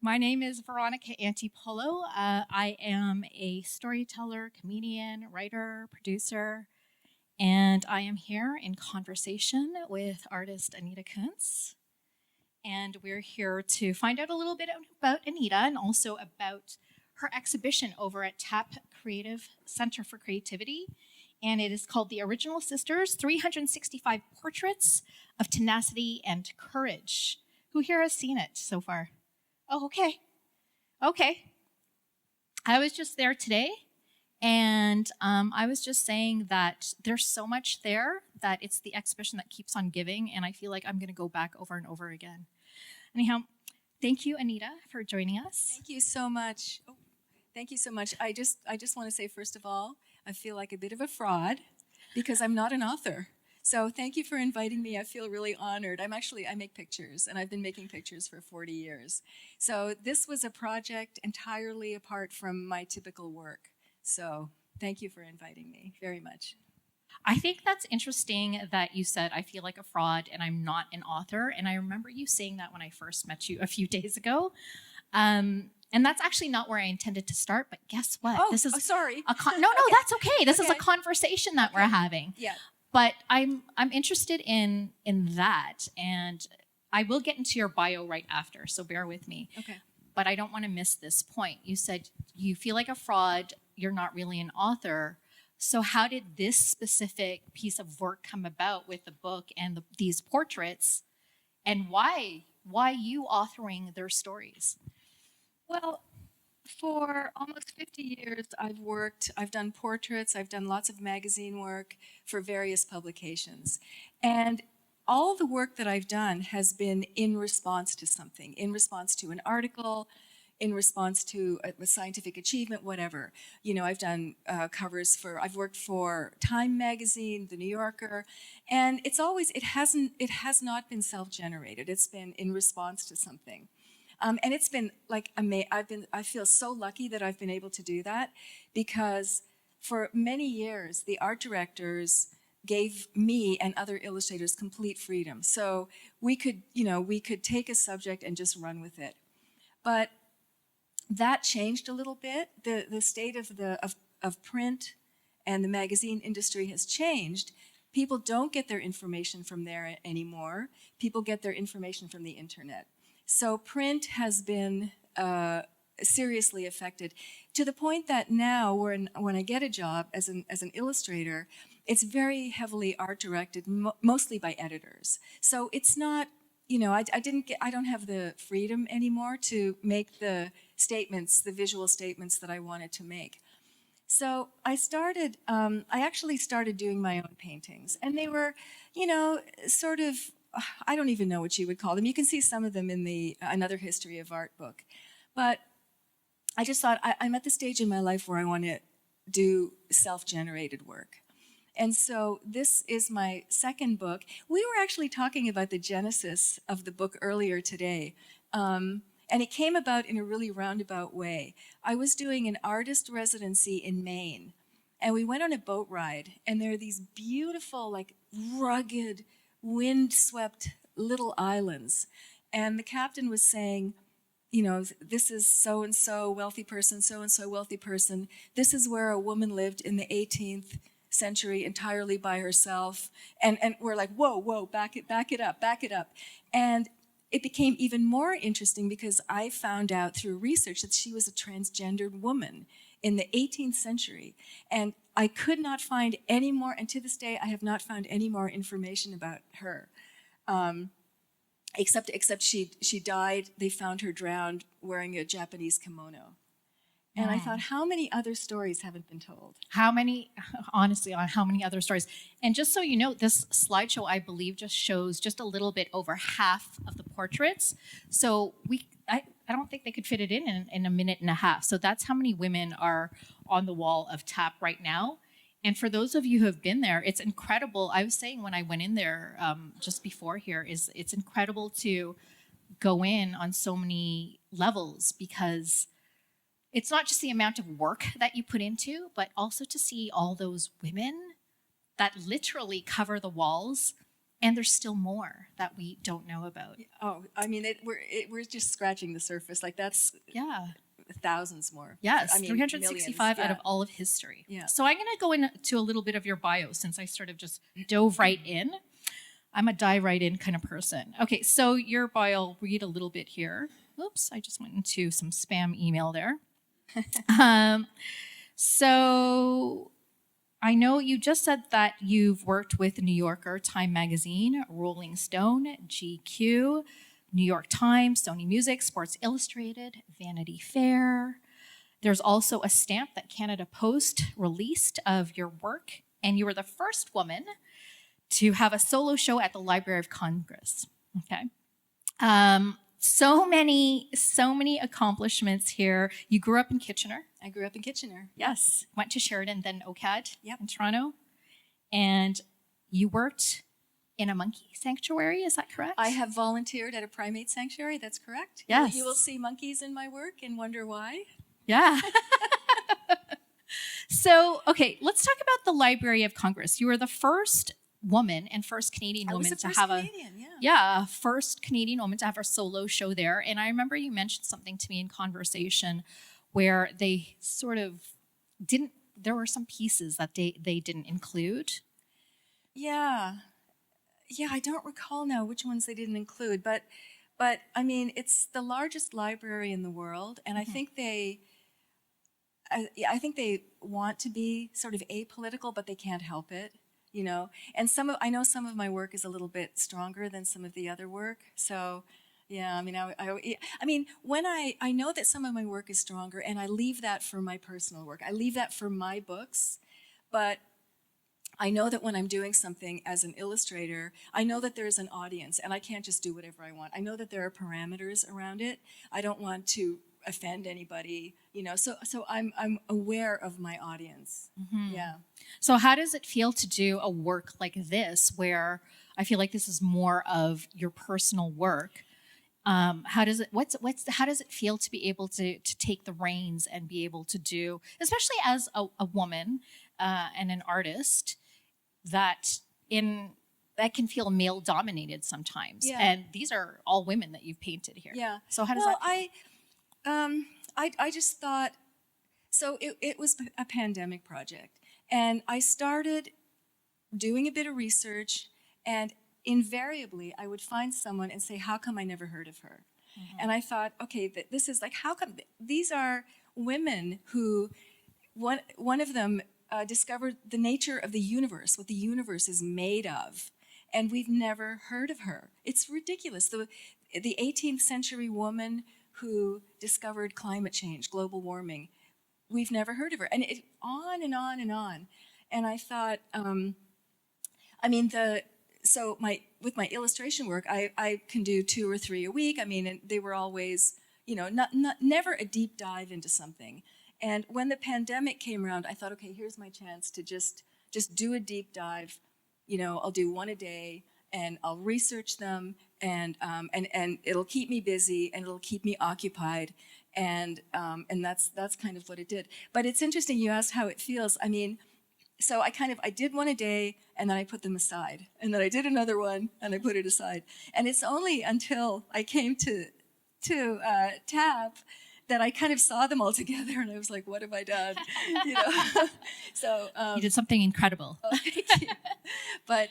My name is Veronica Antipolo. I am a storyteller, comedian, writer, producer, and I am here in conversation with artist Anita Kunz. And we're here to find out a little bit about Anita and also about her exhibition over at TAP Creative Center for Creativity. And it is called The Original Sisters, 365 Portraits of Tenacity and Courage. Who here has seen it so far? Oh, okay. I was just there today, and I was just saying that there's so much there that it's the exhibition that keeps on giving, and I feel like I'm going to go back over and over again. Anyhow, thank you, Anita, for joining us. Thank you so much. Thank you so much. I just want to say, first of all, I feel like a bit of a fraud because I'm not an author. So thank you for inviting me. I feel really honored. I make pictures, and I've been making pictures for 40 years. So this was a project entirely apart from my typical work. So thank you for inviting me very much. I think that's interesting that you said, I feel like a fraud and I'm not an author. And I remember you saying that when I first met you a few days ago. And that's actually not where I intended to start, but guess what? Sorry. No, that's okay. This is a conversation that we're having. Yeah. But I'm interested in that, and I will get into your bio right after, so bear with me. Okay. But I don't want to miss this point. You said you feel like a fraud, you're not really an author. So how did this specific piece of work come about with the book and these portraits, and why you authoring their stories? Well, for almost 50 years, I've done portraits, I've done lots of magazine work for various publications. And all the work that I've done has been in response to something, in response to an article, in response to a scientific achievement, whatever. You know, I've done covers I've worked for Time magazine, The New Yorker, and it has not been self-generated. It's been in response to something. And it's been like I feel so lucky that I've been able to do that, because for many years the art directors gave me and other illustrators complete freedom. So we could take a subject and just run with it. But that changed a little bit. The state of print and the magazine industry has changed. People don't get their information from there anymore. People get their information from the internet. So print has been seriously affected, to the point that now when I get a job as an illustrator, it's very heavily art directed, mostly by editors. So it's not, I don't have the freedom anymore to make the visual statements that I wanted to make. So I actually started doing my own paintings, and they were, sort of, I don't even know what you would call them. You can see some of them in the Another History of Art book. But I just thought, I'm at the stage in my life where I want to do self-generated work. And so this is my second book. We were actually talking about the genesis of the book earlier today. And it came about in a really roundabout way. I was doing an artist residency in Maine, and we went on a boat ride, and there are these beautiful, like, rugged, wind-swept little islands. And the captain was saying, this is so-and-so wealthy person, so-and-so wealthy person. This is where a woman lived in the 18th century entirely by herself. And we're like, whoa, back it up. And it became even more interesting because I found out through research that she was a transgendered woman in the 18th century. And I could not find any more, and to this day I have not found any more information about her. Except she died, they found her drowned wearing a Japanese kimono. And I thought, how many other stories haven't been told? How many other stories? And just so you know, this slideshow, I believe, just shows just a little bit over half of the portraits. So I don't think they could fit it in a minute and a half. So that's how many women are on the wall of TAP right now. And for those of you who have been there, it's incredible. I was saying when I went in there just before here, it's incredible to go in on so many levels, because it's not just the amount of work that you put into, but also to see all those women that literally cover the walls And there's still more that we don't know about. Oh, I mean, we're just scratching the surface. Like that's Yeah. thousands more. Yes, I mean, 365 millions. out Yeah. of all of history. Yeah. So I'm going to go into a little bit of your bio since I sort of just dove right in. I'm a dive right in kind of person. Okay, so your bio, I'll read a little bit here. Oops, I just went into some spam email there. So I know you just said that you've worked with New Yorker, Time Magazine, Rolling Stone, GQ, New York Times, Sony Music, Sports Illustrated, Vanity Fair. There's also a stamp that Canada Post released of your work, and you were the first woman to have a solo show at the Library of Congress. Okay. So many accomplishments here. You grew up in Kitchener. I grew up in Kitchener. Yes. Went to Sheridan, then OCAD Yep. in Toronto. And you worked in a monkey sanctuary, is that correct? I have volunteered at a primate sanctuary, that's correct. Yes. You will see monkeys in my work and wonder why. Yeah. So, okay, let's talk about the Library of Congress. You were the first woman and first Canadian woman to have first Canadian woman to have a solo show there. And I remember you mentioned something to me in conversation where they sort of didn't, there were some pieces that they didn't include. Yeah, I don't recall now which ones they didn't include, but I mean, it's the largest library in the world, and I think I think they want to be sort of apolitical, but they can't help it, you know. And I know some of my work is a little bit stronger than some of the other work, so yeah. I mean, I mean, when I know that some of my work is stronger, and I leave that for my personal work. I leave that for my books, but I know that when I'm doing something as an illustrator, I know that there's an audience, and I can't just do whatever I want. I know that there are parameters around it. I don't want to offend anybody, you know. So I'm aware of my audience. Mm-hmm. Yeah. So how does it feel to do a work like this, where I feel like this is more of your personal work? How does it feel to be able to take the reins and be able to do, especially as a woman and an artist, that can feel male dominated sometimes. Yeah. And these are all women that you've painted here. Yeah. So how does that feel? I just thought, so it was a pandemic project, and I started doing a bit of research, and invariably I would find someone and say, how come I never heard of her? Mm-hmm. And I thought, okay, this is like, how come these are women who, one of them discovered the nature of the universe, what the universe is made of, and we've never heard of her. It's ridiculous. The 18th century woman who discovered climate change, global warming, we've never heard of her. And it on and on and on. And I thought, I mean, with my illustration work, I can do 2 or 3 a week. I mean, and they were always, you know, never a deep dive into something. And when the pandemic came around, I thought, okay, here's my chance to just do a deep dive. You know, I'll do 1 a day, and I'll research them, and it'll keep me busy, and it'll keep me occupied, and that's kind of what it did. But it's interesting you asked how it feels. I mean, so I did 1 a day, and then I put them aside, and then I did another one, and I put it aside, and it's only until I came to TAP that I kind of saw them all together, and I was like, what have I done? You know? So you did something incredible. Oh, thank you. But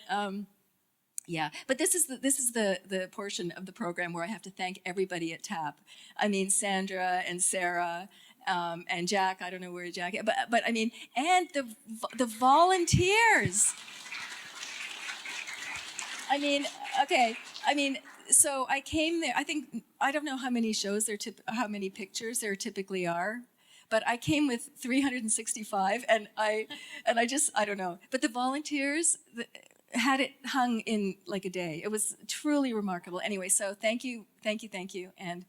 yeah, but this is the portion of the program where I have to thank everybody at TAP. I mean, Sandra and Sarah and Jack. I don't know where Jack is, but I mean, and the volunteers. I mean, okay. I mean, so I came there. I don't know how many shows how many pictures there typically are, but I came with 365, and I don't know. But the volunteers had it hung in like a day. It was truly remarkable. Anyway, so thank you. And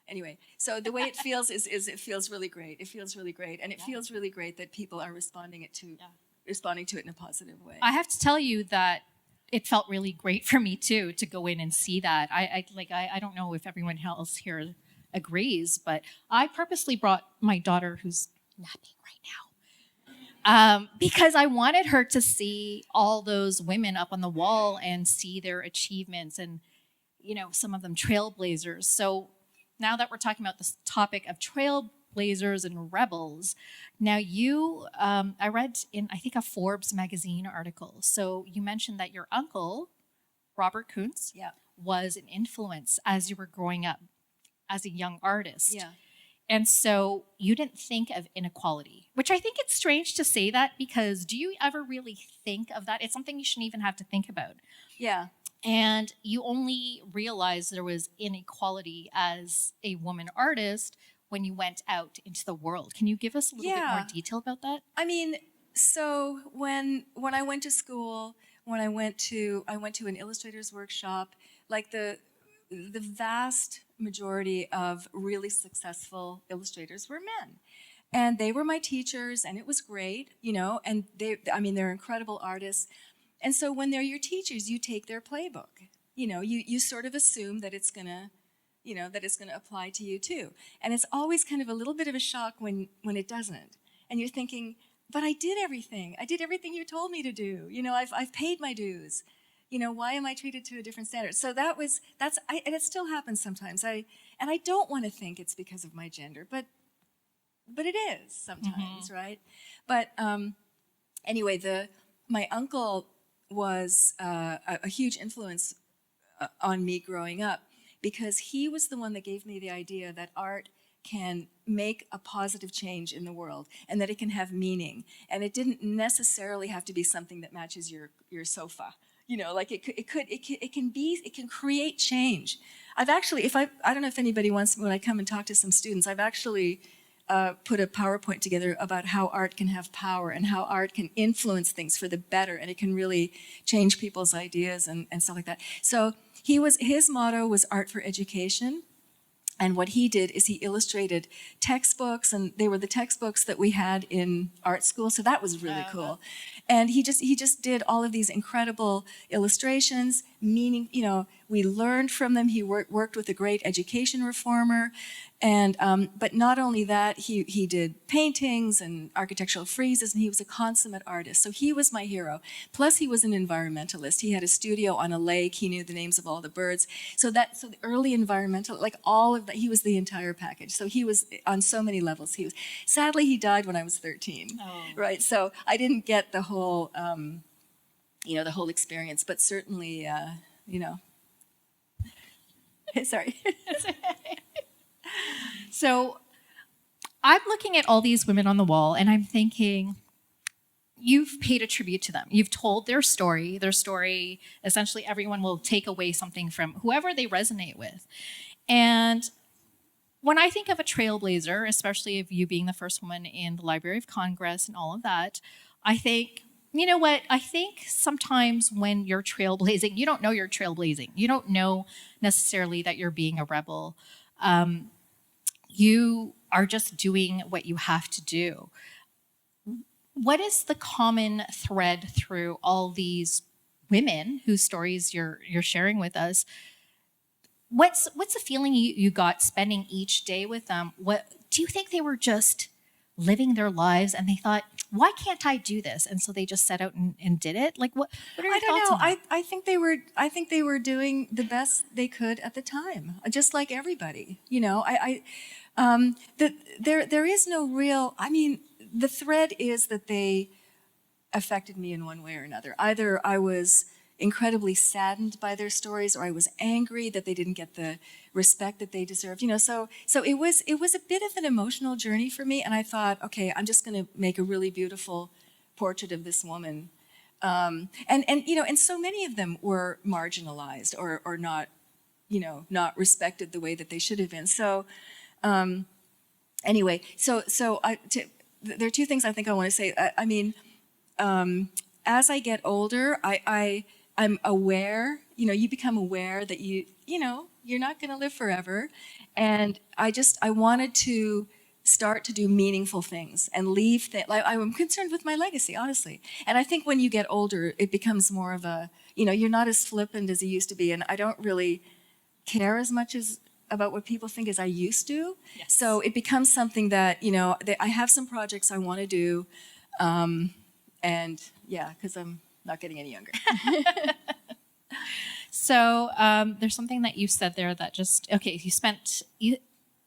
anyway, so the way it feels is it feels really great. It feels really great, and it feels really great that people are responding to it in a positive way. I have to tell you that it felt really great for me too to go in and see that. I don't know if everyone else here agrees, but I purposely brought my daughter, who's napping right because I wanted her to see all those women up on the wall and see their achievements and, some of them trailblazers. So now that we're talking about this topic of trailblazers and rebels, now I read in, I think, a Forbes magazine article. So you mentioned that your uncle, Robert Kunz, Yeah. was an influence as you were growing up as a young artist. Yeah. And so you didn't think of inequality, which I think it's strange to say that, because do you ever really think of that? It's something you shouldn't even have to think about. Yeah. And you only realized there was inequality as a woman artist when you went out into the world. Can you give us a little bit more detail about that? I mean, so when I went to school, when I went to an illustrator's workshop, like the vast majority of really successful illustrators were men. And they were my teachers, and it was great, and they're incredible artists. And so when they're your teachers, you take their playbook. You sort of assume that it's gonna, that it's gonna apply to you too. And it's always kind of a little bit of a shock when it doesn't. And you're thinking, but I did everything. I did everything you told me to do. I've paid my dues. Why am I treated to a different standard? So and it still happens sometimes. I don't want to think it's because of my gender, but it is sometimes, right? But anyway, my uncle was a huge influence on me growing up, because he was the one that gave me the idea that art can make a positive change in the world, and that it can have meaning, and it didn't necessarily have to be something that matches your sofa. Like it can create change. I've actually, I don't know if anybody wants, when I come and talk to some students, I've actually put a PowerPoint together about how art can have power and how art can influence things for the better, and it can really change people's ideas and stuff like that. So his motto was art for education. And what he did is he illustrated textbooks, and they were the textbooks that we had in art school, so that was really cool. And he just did all of these incredible illustrations, meaning, we learned from them. He worked with a great education reformer, and but not only that, he did paintings and architectural friezes, and he was a consummate artist. So he was my hero. Plus, he was an environmentalist. He had a studio on a lake. He knew the names of all the birds. So the early environmental, like all of that, he was the entire package. So he was on so many levels. Sadly, he died when I was 13. Oh. Right. So I didn't get the whole, the whole experience, but certainly, sorry. So I'm looking at all these women on the wall, and I'm thinking, you've paid a tribute to them. You've told their story. Their story, essentially everyone will take away something from whoever they resonate with. And when I think of a trailblazer, especially of you being the first woman in the Library of Congress and all of that, I think, you know what? I think sometimes when you're trailblazing, you don't know you're trailblazing. You don't know necessarily that you're being a rebel. You are just doing what you have to do. What is the common thread through all these women whose stories you're sharing with us? What's the feeling you got spending each day with them? What do you think they were just living their lives and they thought, why can't I do this? And so they just set out and did it? Like what are your thoughts on that? I think they were doing the best they could at the time, just like everybody. There is no real, the thread is that they affected me in one way or another. Either I was incredibly saddened by their stories, or I was angry that they didn't get the respect that they deserved. So it was a bit of an emotional journey for me, and I thought, okay, I'm just going to make a really beautiful portrait of this woman. And so many of them were marginalized or not, not respected the way that they should have been. So anyway, there are two things I think I want to say. As I get older, I'm aware, you become aware that you're not going to live forever. And I wanted to start to do meaningful things and leave things. I'm concerned with my legacy, honestly. And I think when you get older, it becomes more of a, you're not as flippant as you used to be. And I don't really care as much about what people think as I used to. Yes. So it becomes something that, I have some projects I want to do. And yeah, because I'm not getting any younger. So there's something that you said there that just, okay,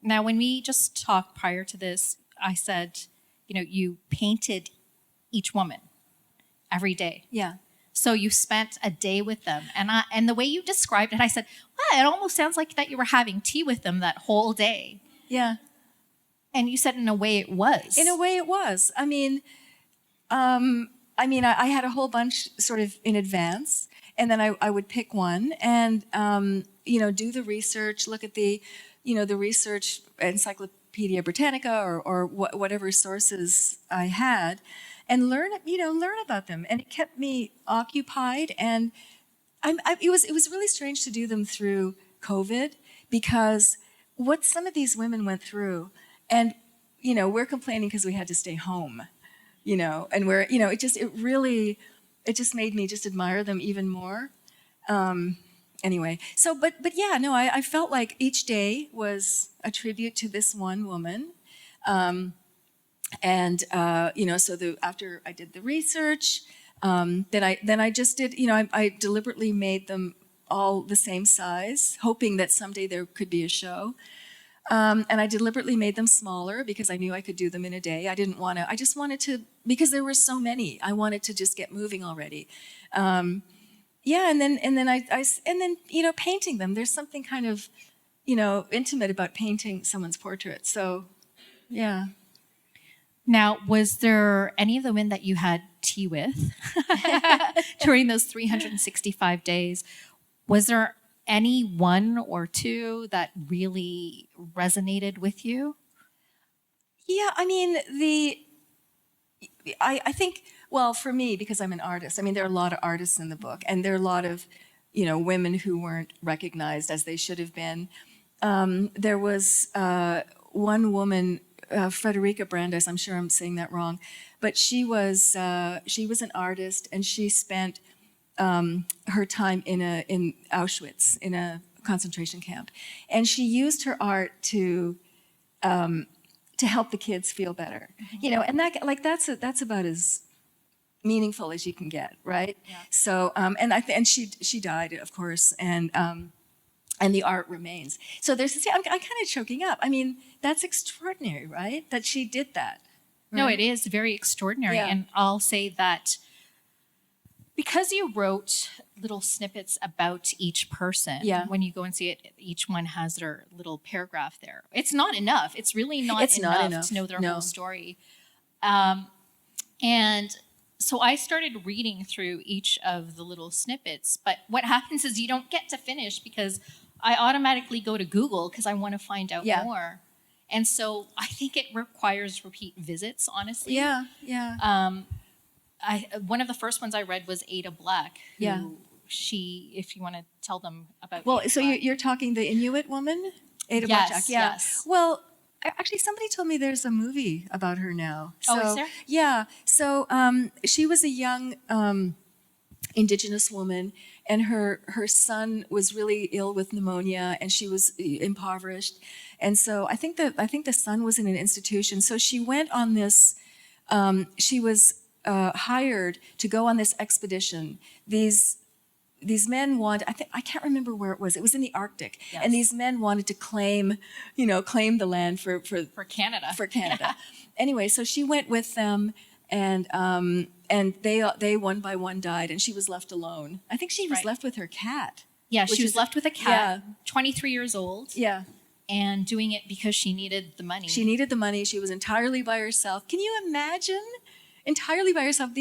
now when we just talked prior to this, I said, you painted each woman every day. Yeah. So you spent a day with them. And the way you described it, I said, well, it almost sounds like that you were having tea with them that whole day. Yeah. And you said in a way it was. In a way it was. I had a whole bunch sort of in advance, and then I would pick one and, do the research, look at the research, Encyclopedia Britannica or whatever sources I had, and learn about them. And it kept me occupied. And it was really strange to do them through COVID, because what some of these women went through, and, we're complaining because we had to stay home. And where, it just made me just admire them even more. Anyway, so, but yeah, no, I felt like each day was a tribute to this one woman. So after I did the research, then I just did, I deliberately made them all the same size, hoping that someday there could be a show. And I deliberately made them smaller because I knew I could do them in a day. I just wanted to, because there were so many, I wanted to just get moving already. And then painting them. There's something kind of, intimate about painting someone's portrait. So, yeah. Now, was there any of the women that you had tea with during those 365 days? Was there any one or two that really resonated with you? Yeah, I think, well, for me, because I'm an artist, there are a lot of artists in the book, and there are a lot of, women who weren't recognized as they should have been. There was one woman, Frederica Brandes, I'm sure I'm saying that wrong, but she was an artist, and she spent her time in Auschwitz, in a concentration camp, and she used her art to help the kids feel better, and that's about as meaningful as you can get, right? Yeah. So, and she died, of course, and the art remains. So I'm kind of choking up. That's extraordinary, right? That she did that. Right? No, it is very extraordinary, Yeah. and I'll say that because you wrote little snippets about each person, Yeah. when you go and see it, each one has their little paragraph there. It's not enough. It's really not enough to know their whole story. And so I started reading through each of the little snippets. But what happens is you don't get to finish because I automatically go to Google because I want to find out more. And so I think it requires repeat visits, honestly. Yeah, yeah. One of the first ones I read was Ada Black, who Yeah. if you want to tell them about Well, Ada so Black. you're talking the Inuit woman? Ada Yes, Black, yeah. yes. Well, actually, somebody told me there's a movie about her now. Oh, is there? Yeah. So she was a young Indigenous woman, and her son was really ill with pneumonia, and she was impoverished. And so I think the son was in an institution. So she went on this, she was hired to go on this expedition. These men I can't remember where it was. It was in the Arctic. Yes. And these men wanted to claim the land for Canada. For Canada. Anyway, so she went with them, and they one by one died, and she was left alone. I think she was left with her cat. Yeah, she was left with a cat, 23 years old. Yeah. And doing it because she needed the money. She needed the money. She was entirely by herself. Can you imagine? Entirely by herself,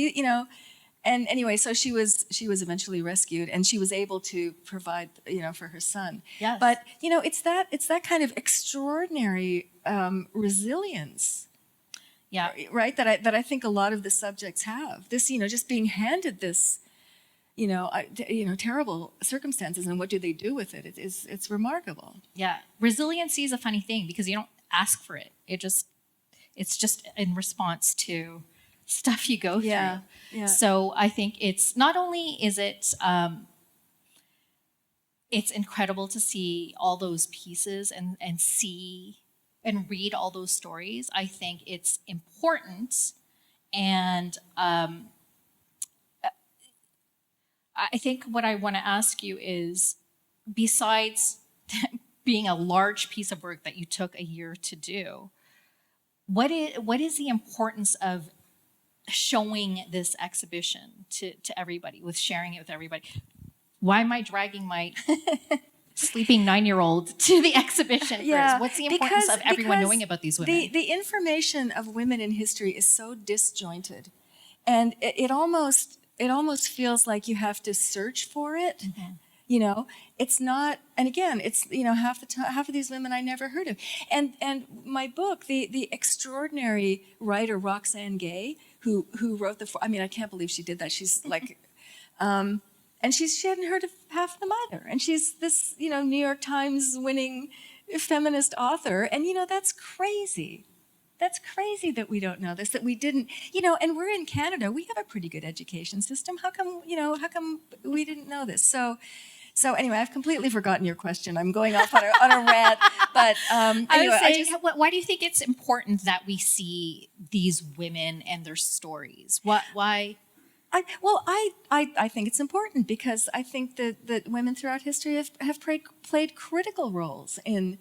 And anyway, so she was eventually rescued, and she was able to provide, for her son. Yes. But it's that kind of extraordinary resilience. Yeah. Right. That I think a lot of the subjects have. This, just being handed this, terrible circumstances, and what do they do with it? It's remarkable. Yeah. Resiliency is a funny thing because you don't ask for it. It's just in response to stuff you go through. Yeah. Yeah. So I think it's not only is it's incredible to see all those pieces and see and read all those stories. I think it's important And I think what I want to ask you is, besides being a large piece of work that you took a year to do, what is the importance of showing this exhibition to everybody, with sharing it with everybody? Why am I dragging my sleeping 9-year-old to the exhibition first? What's the importance of everyone knowing about these women? The information of women in history is so disjointed, and it almost feels like you have to search for it. Mm-hmm. You know, it's not, and again, it's, you know, half of these women I never heard of. And my book, the extraordinary writer Roxane Gay, who wrote I mean, I can't believe she did that. She's like, and she hadn't heard of half of them either. And she's this, you know, New York Times winning feminist author. And, you know, that's crazy. That's crazy that we don't know this, that we didn't, you know, and we're in Canada. We have a pretty good education system. How come we didn't know this? So anyway, I've completely forgotten your question. I'm going off on a rant. But anyway, I was saying, why do you think it's important that we see these women and their stories? Why? I think it's important because I think that women throughout history have played critical roles in,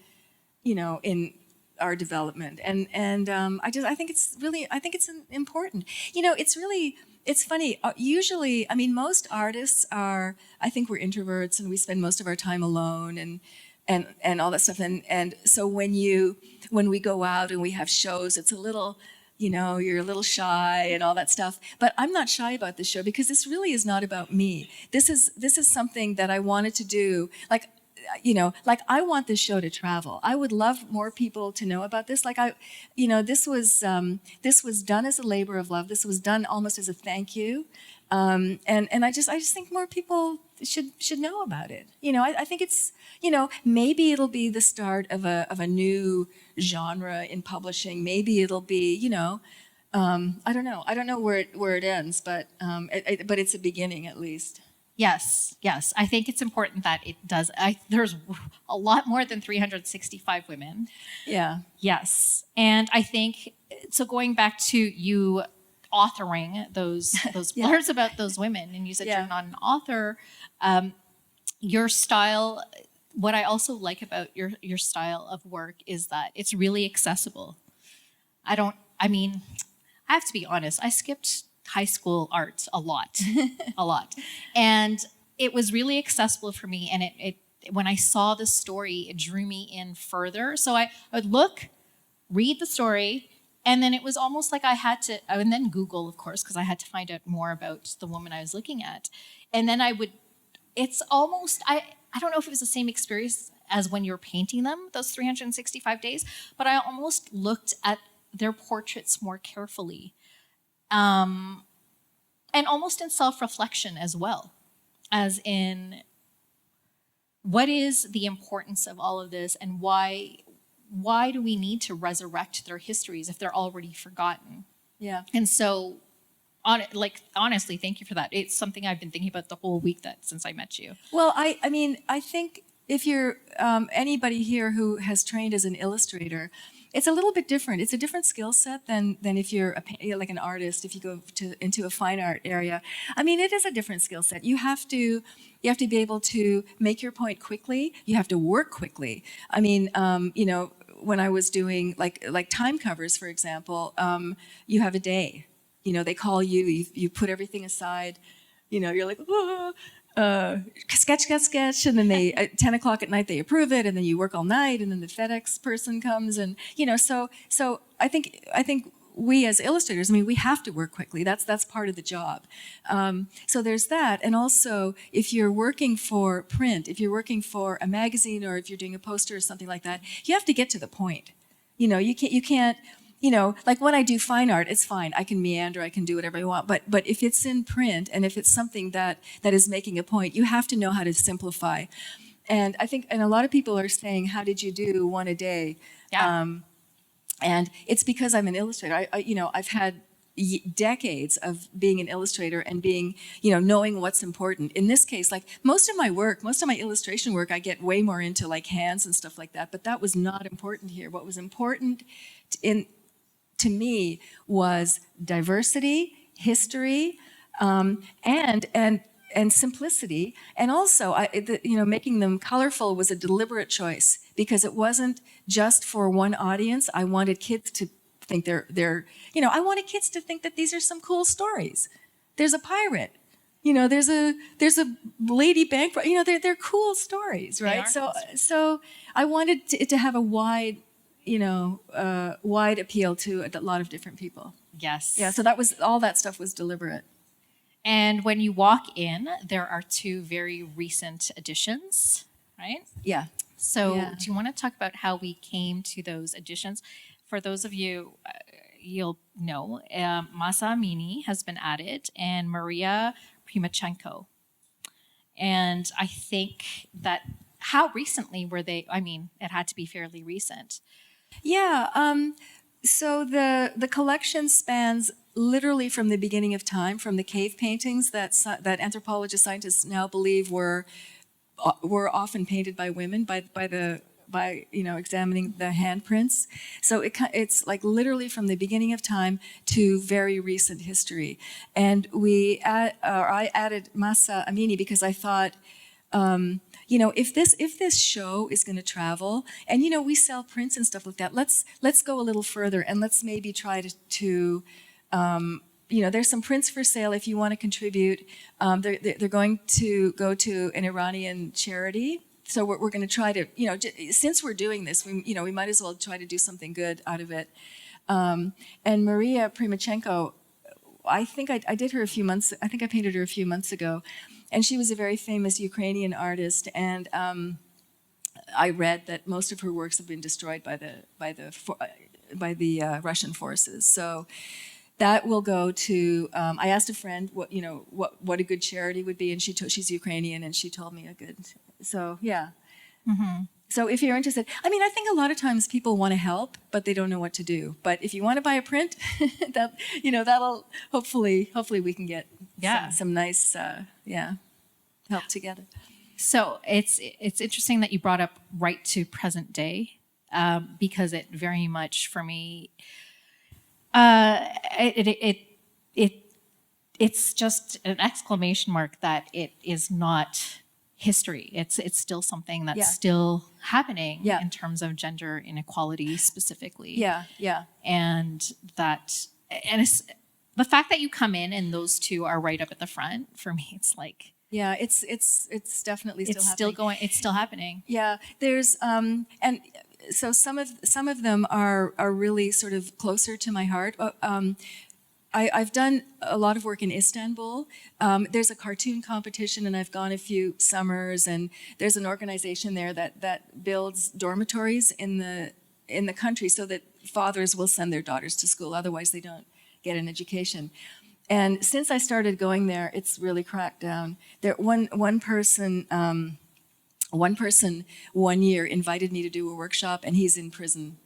you know, in our development, and I think it's important. You know, it's funny. Usually, I mean, most artists I think we're introverts and we spend most of our time alone and all that stuff. And so when we go out and we have shows, it's a little, you know, you're a little shy and all that stuff. But I'm not shy about this show because this really is not about me. This is something that I wanted to do. Like, you know, like I want this show to travel. I would love more people to know about this. Like this was done as a labor of love. This was done almost as a thank you. And I just think more people should know about it. You know, I think it's, you know, maybe it'll be the start of a new genre in publishing. Maybe it'll be, you know, I don't know. I don't know where it ends, but it's a beginning at least. Yes. I think it's important that it does. There's a lot more than 365 women. Yeah. Yes. And I think, so going back to you authoring those Yeah. blurs about those women, and you said Yeah. you're not an author, your style, what I also like about your style of work is that it's really accessible. I have to be honest, I skipped high school art a lot. And it was really accessible for me. And it when I saw the story, it drew me in further. So I would read the story, and then it was almost like I had to, and then Google, of course, because I had to find out more about the woman I was looking at. And then it's almost, I don't know if it was the same experience as when you were painting them, those 365 days, but I almost looked at their portraits more carefully. And almost in self-reflection as well, as in, what is the importance of all of this, and why do we need to resurrect their histories if they're already forgotten? Yeah. And so, honestly, thank you for that. It's something I've been thinking about the whole week since I met you. Well, I mean, I think if you're anybody here who has trained as an illustrator, it's a little bit different. It's a different skill set than if you're like an artist. If you go into a fine art area, I mean, it is a different skill set. You have to be able to make your point quickly. You have to work quickly. I mean, you know, when I was doing like time covers, for example, you have a day. You know, they call you. You put everything aside. You know, you're like, oh. Sketch, and then they at 10 o'clock at night they approve it, and then you work all night, and then the FedEx person comes, and you know, so I think we as illustrators, I mean, we have to work quickly. That's part of the job. So there's that, and also if you're working for print, if you're working for a magazine, or if you're doing a poster or something like that, you have to get to the point. You know, you can't. You know, like when I do fine art, it's fine. I can meander, I can do whatever I want. But if it's in print, and if it's something that is making a point, you have to know how to simplify. And I think, and a lot of people are saying, how did you do one a day? Yeah. And it's because I'm an illustrator. You know, I've had decades of being an illustrator and being, you know, knowing what's important. In this case, like most of my illustration work, I get way more into like hands and stuff like that. But that was not important here. What was important to me was diversity, history, and simplicity, and also making them colorful was a deliberate choice because it wasn't just for one audience. I wanted kids to think I wanted kids to think that these are some cool stories. There's a pirate, there's a lady bank, they're cool stories, right? So I wanted it to have a wide appeal to a lot of different people. Yes. Yeah, so all that stuff was deliberate. And when you walk in, there are two very recent additions, right? Yeah. So Yeah. do you want to talk about how we came to those additions? For those of you, you'll know, Masa Amini has been added and Maria Primachenko. And I think that how recently were they? I mean, it had to be fairly recent. Yeah. So the collection spans literally from the beginning of time, from the cave paintings that anthropologists, scientists now believe were often painted by women by examining the handprints. So it's like literally from the beginning of time to very recent history. And I added Masa Amini because I thought, if this show is going to travel, and we sell prints and stuff like that, let's go a little further and let's maybe try to there's some prints for sale if you want to contribute. They're going to go to an Iranian charity. So we're going to try to, since we're doing this, we might as well try to do something good out of it. And Maria Primachenko, I think I did her I think I painted her a few months ago. And she was a very famous Ukrainian artist. And I read that most of her works have been destroyed by the Russian forces. So that will go to. I asked a friend what a good charity would be, and she's Ukrainian, and she told me a good. So yeah. Mm-hmm. So if you're interested, I think a lot of times people want to help, but they don't know what to do. But if you want to buy a print, that'll hopefully we can get some nice help together. So it's interesting that you brought up right to present day, because it very much for me, it's just an exclamation mark that it is not history. It's still something that's still happening in terms of gender inequality specifically. Yeah. And it's the fact that you come in and those two are right up at the front, for me, it's like. Yeah, it's definitely still happening. It's still happening. Yeah, there's and so some of them are really sort of closer to my heart. I've done a lot of work in Istanbul. There's a cartoon competition, and I've gone a few summers. And there's an organization there that builds dormitories in the country so that fathers will send their daughters to school. Otherwise, they don't get an education. And since I started going there, it's really cracked down. One person 1 year invited me to do a workshop, and he's in prison.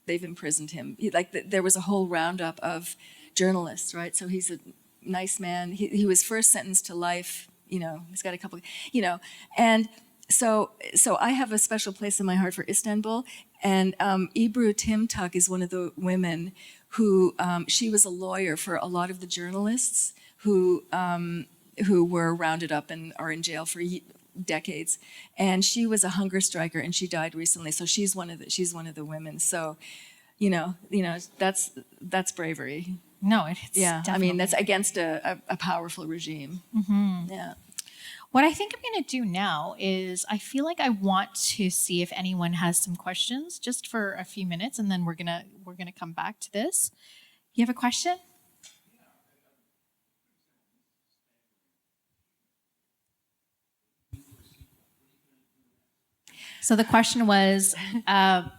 They've imprisoned him. There was a whole roundup of journalists, right? So he's a nice man. He was first sentenced to life. He's got a couple. And so I have a special place in my heart for Istanbul. And Ebru Timtuk is one of the women who she was a lawyer for a lot of the journalists who were rounded up and are in jail for decades. And she was a hunger striker, and she died recently. So she's one of the women. So, that's bravery. No, it's definitely. That's against a powerful regime. Mm-hmm. Yeah. What I think I'm going to do now is I feel like I want to see if anyone has some questions just for a few minutes, and then we're gonna come back to this. You have a question? So the question was,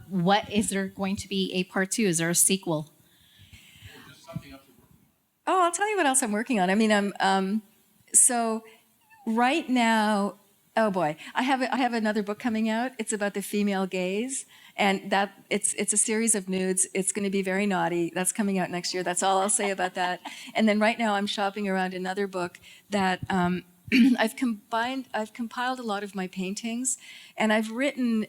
what is there going to be a part 2? Is there a sequel? Oh, I'll tell you what else I'm working on. So right now, oh boy, I have another book coming out. It's about the female gaze, and that it's a series of nudes. It's going to be very naughty. That's coming out next year. That's all I'll say about that. And then right now I'm shopping around another book that I've compiled a lot of my paintings, and I've written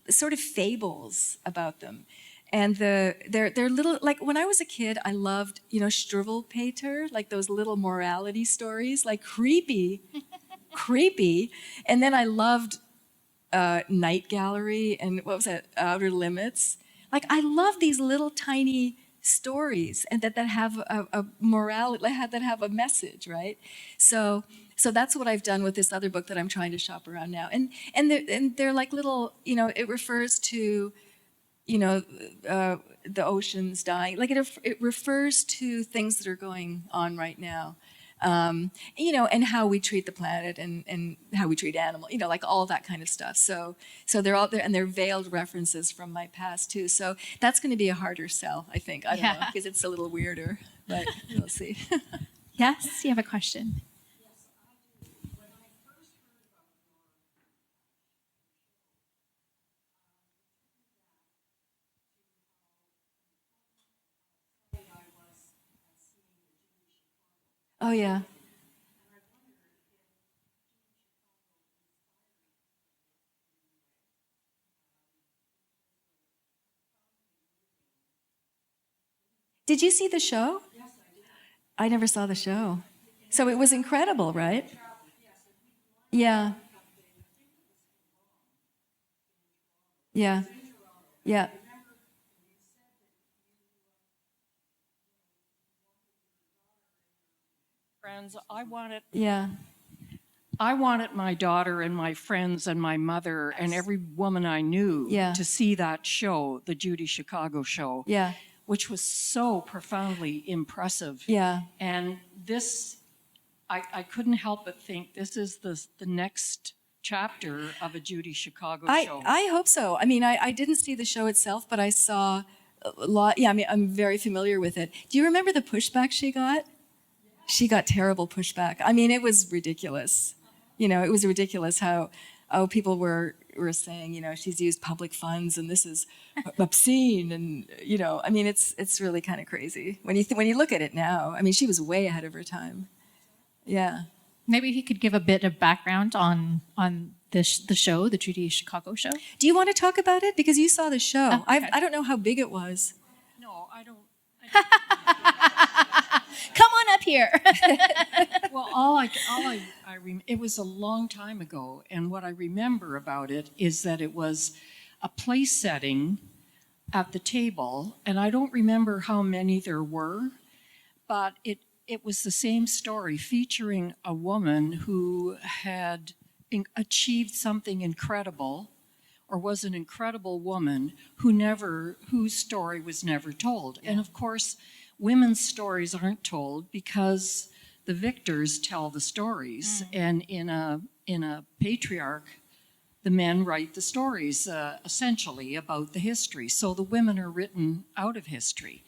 sort of fables about them. and they're little, like when I was a kid, I loved, Struwwelpeter, like those little morality stories, like creepy, creepy. And then I loved Night Gallery and what was it, Outer Limits. Like I love these little tiny stories and that have a morality, that have a message, right? So that's what I've done with this other book that I'm trying to shop around now. And they're like little, it refers to, the oceans dying. Like it refers to things that are going on right now. And how we treat the planet and how we treat animals, like all that kind of stuff. So they're all there, and they're veiled references from my past too. So that's going to be a harder sell, I think. I don't know, because it's a little weirder, but we'll see. Yes, you have a question. Oh yeah. Did you see the show? I never saw the show. So it was incredible, right? Yeah. Yeah. Yeah. Friends, Yeah. I wanted my daughter and my friends and my mother and every woman I knew Yeah. to see that show, the Judy Chicago show, Yeah. which was so profoundly impressive. Yeah. And this, I couldn't help but think this is the next chapter of a Judy Chicago show. I hope so. I mean, I didn't see the show itself, but I saw a lot. Yeah, I mean, I'm very familiar with it. Do you remember the pushback she got? She got terrible pushback. I mean, it was ridiculous. It was ridiculous how people were saying, she's used public funds and this is obscene, and I mean, it's really kind of crazy when you look at it now. I mean, she was way ahead of her time. Yeah. Maybe if you could give a bit of background on the show, the Judy Chicago show. Do you want to talk about it, because you saw the show? Oh, okay. I don't know how big it was. No, I don't. Come on up here. Well, it was a long time ago, and what I remember about it is that it was a place setting at the table, and I don't remember how many there were, but it was the same story featuring a woman who had achieved something incredible, or was an incredible woman whose story was never told. And of course, women's stories aren't told because the victors tell the stories, and in a patriarch, the men write the stories essentially about the history. So the women are written out of history.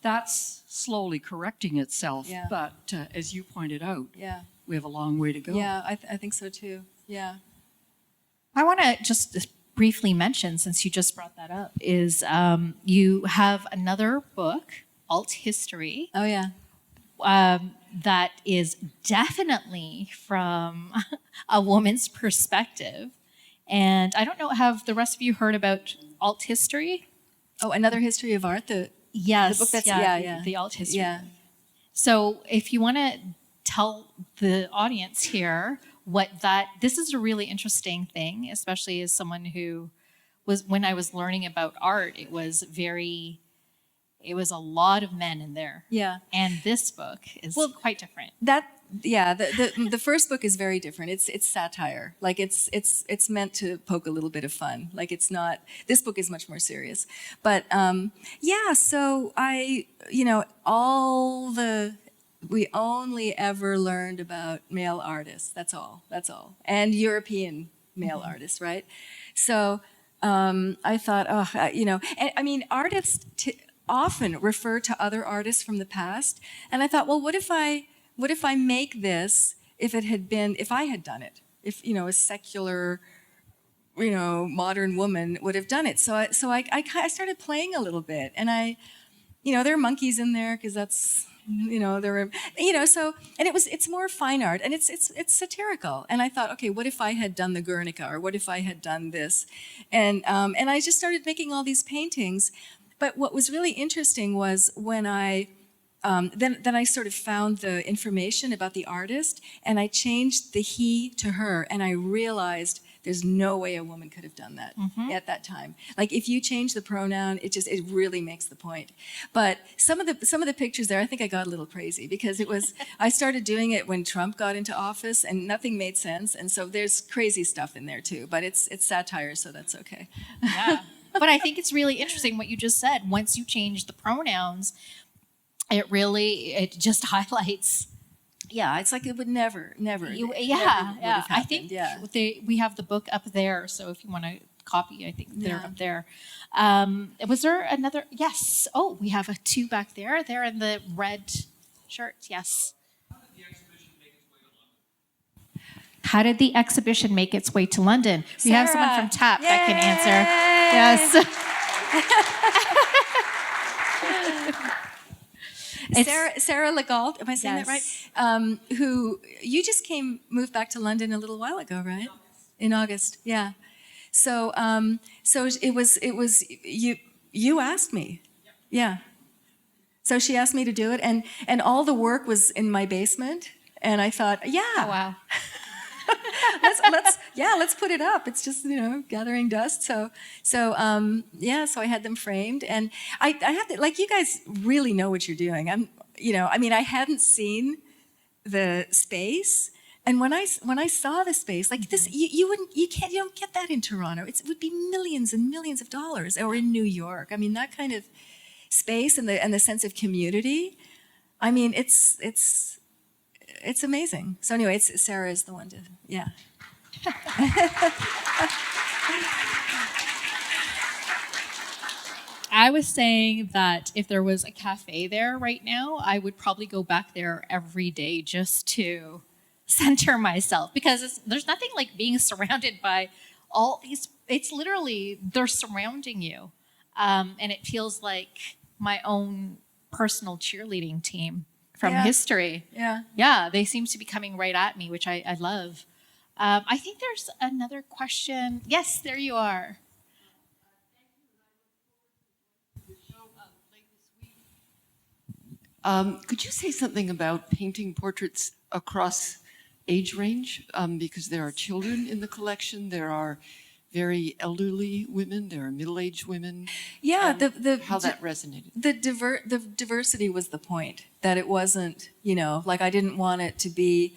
That's slowly correcting itself, Yeah. but as you pointed out, Yeah. we have a long way to go. Yeah, I think so too. Yeah. I want to just briefly mention, since you just brought that up, is you have another book, Alt History, Oh yeah. that is definitely from a woman's perspective. And I don't know, have the rest of you heard about Alt History? Oh, Another History of Art. Yes, book that's- yeah, yeah. the Alt History. Yeah. So if you want to tell the audience here this is a really interesting thing, especially as someone who when I was learning about art, it was a lot of men in there. Yeah. And this book is quite different. The first book is very different. It's satire. Like it's meant to poke a little bit of fun. Like it's not. This book is much more serious. But so we only ever learned about male artists. That's all. And European male artists, right? So I thought, and I mean, artists often refer to other artists from the past, and I thought, well, what if I make this if I had done it, if a secular, modern woman would have done it. So I started playing a little bit, and there are monkeys in there because that's and it's more fine art, and it's satirical. And I thought, okay, what if I had done the Guernica, or what if I had done this, and I just started making all these paintings. but what was really interesting was when then I sort of found the information about the artist, and I changed the he to her, and I realized there's no way a woman could have done that at that time. Like if you change the pronoun, it really makes the point. But some of the pictures there, I think I got a little crazy because I started doing it when Trump got into office, and nothing made sense, and so there's crazy stuff in there too. But it's satire, so that's okay. Yeah. But I think it's really interesting what you just said. Once you change the pronouns, it just highlights. Yeah, it's like it would never Yeah, would have I happened. think Yeah. we have the book up there, so if you want to copy, I think they're Yeah. up there. Was there another? Yes. Oh, we have two back there. They're in the red shirts. Yes. How did the exhibition make its way to London? We have someone Sarah. from TAP that can answer. Yes. Sarah Legault, am I saying that Yes. right? Who you just moved back to London a little while ago, right? In August, yeah. So it was you asked me, yeah. So she asked me to do it, and all the work was in my basement, and I thought, yeah, Oh, wow. let's put it up. It's just gathering dust. So I had them framed, and I have to, like, you guys really know what you're doing. I hadn't seen the space, and when I saw the space like this, you don't get that in Toronto. It would be millions and millions of dollars, or in New York. I mean, that kind of space and the sense of community. I mean, it's amazing. So anyway, Sarah is the one to, yeah. I was saying that if there was a cafe there right now, I would probably go back there every day just to center myself, because there's nothing like being surrounded by all these. It's literally, they're surrounding you. And it feels like my own personal cheerleading team from history. Yeah. Yeah, they seem to be coming right at me, which I love. I think there's another question. Yes, there you are. Could you say something about painting portraits across age range? Because there are children in the collection, there are very elderly women, there are middle-aged women. Yeah, how that resonated. The diversity was the point. That it wasn't, like I didn't want it to be.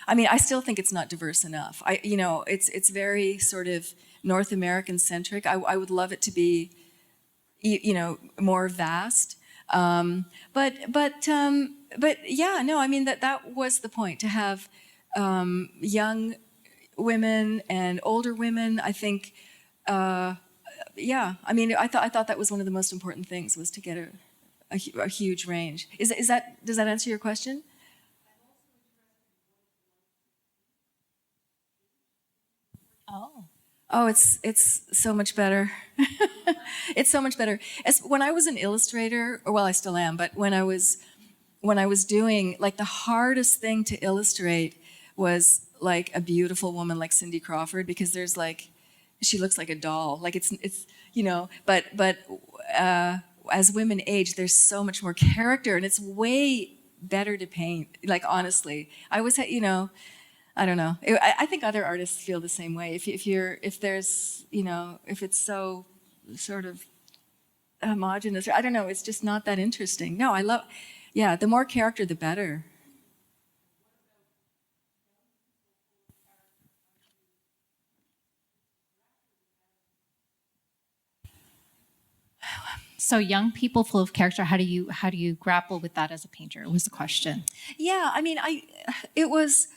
I mean, I still think it's not diverse enough. It's very sort of North American centric. I would love it to be, more vast. But yeah, no, I mean that was the point, to have young women and older women. I think, yeah. I mean, I thought that was one of the most important things, was to get a huge range. Does that answer your question? Oh, it's so much better. It's so much better. When I was an illustrator, or well, I still am, but when I was doing, like, the hardest thing to illustrate was like a beautiful woman like Cindy Crawford, because there's like, she looks like a doll. Like it's but as women age, there's so much more character, and it's way better to paint. Like, honestly, I don't know. I think other artists feel the same way. If it's so sort of homogenous, I don't know, it's just not that interesting. No, the more character, the better. So young people full of character, how do you grapple with that as a painter, was the question. Yeah, I mean, it was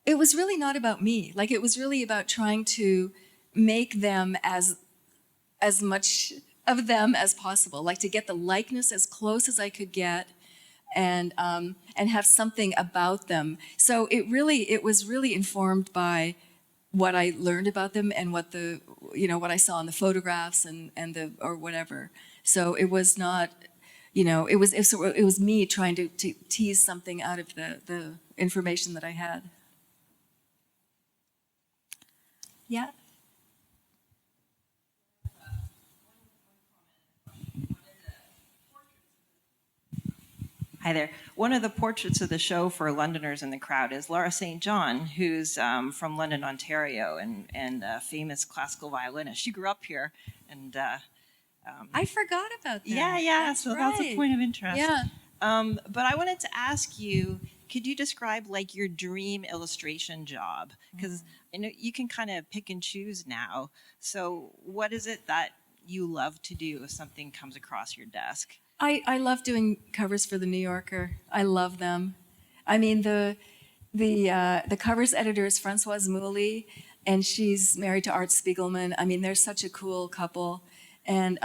really not about me. Like, it was really about trying to make them as much of them as possible, like to get the likeness as close as I could get, and have something about them. So it was really informed by what I learned about them, and what I saw in the photographs or whatever. So it was not, it was me trying to tease something out of the information that I had. Yeah. Hi there. One of the portraits of the show for Londoners in the crowd is Laura St. John, who's from London, Ontario, and a famous classical violinist. She grew up here, and I forgot about that. yeah. So that's a point of interest. Yeah. But I wanted to ask you, could you describe like your dream illustration job? Because I know you can kind of pick and choose now. So what is it that you love to do if something comes across your desk? I love doing covers for the New Yorker. I love them. I mean, the covers editor is Françoise Mouly, and she's married to Art Spiegelman. I mean, they're such a cool couple, and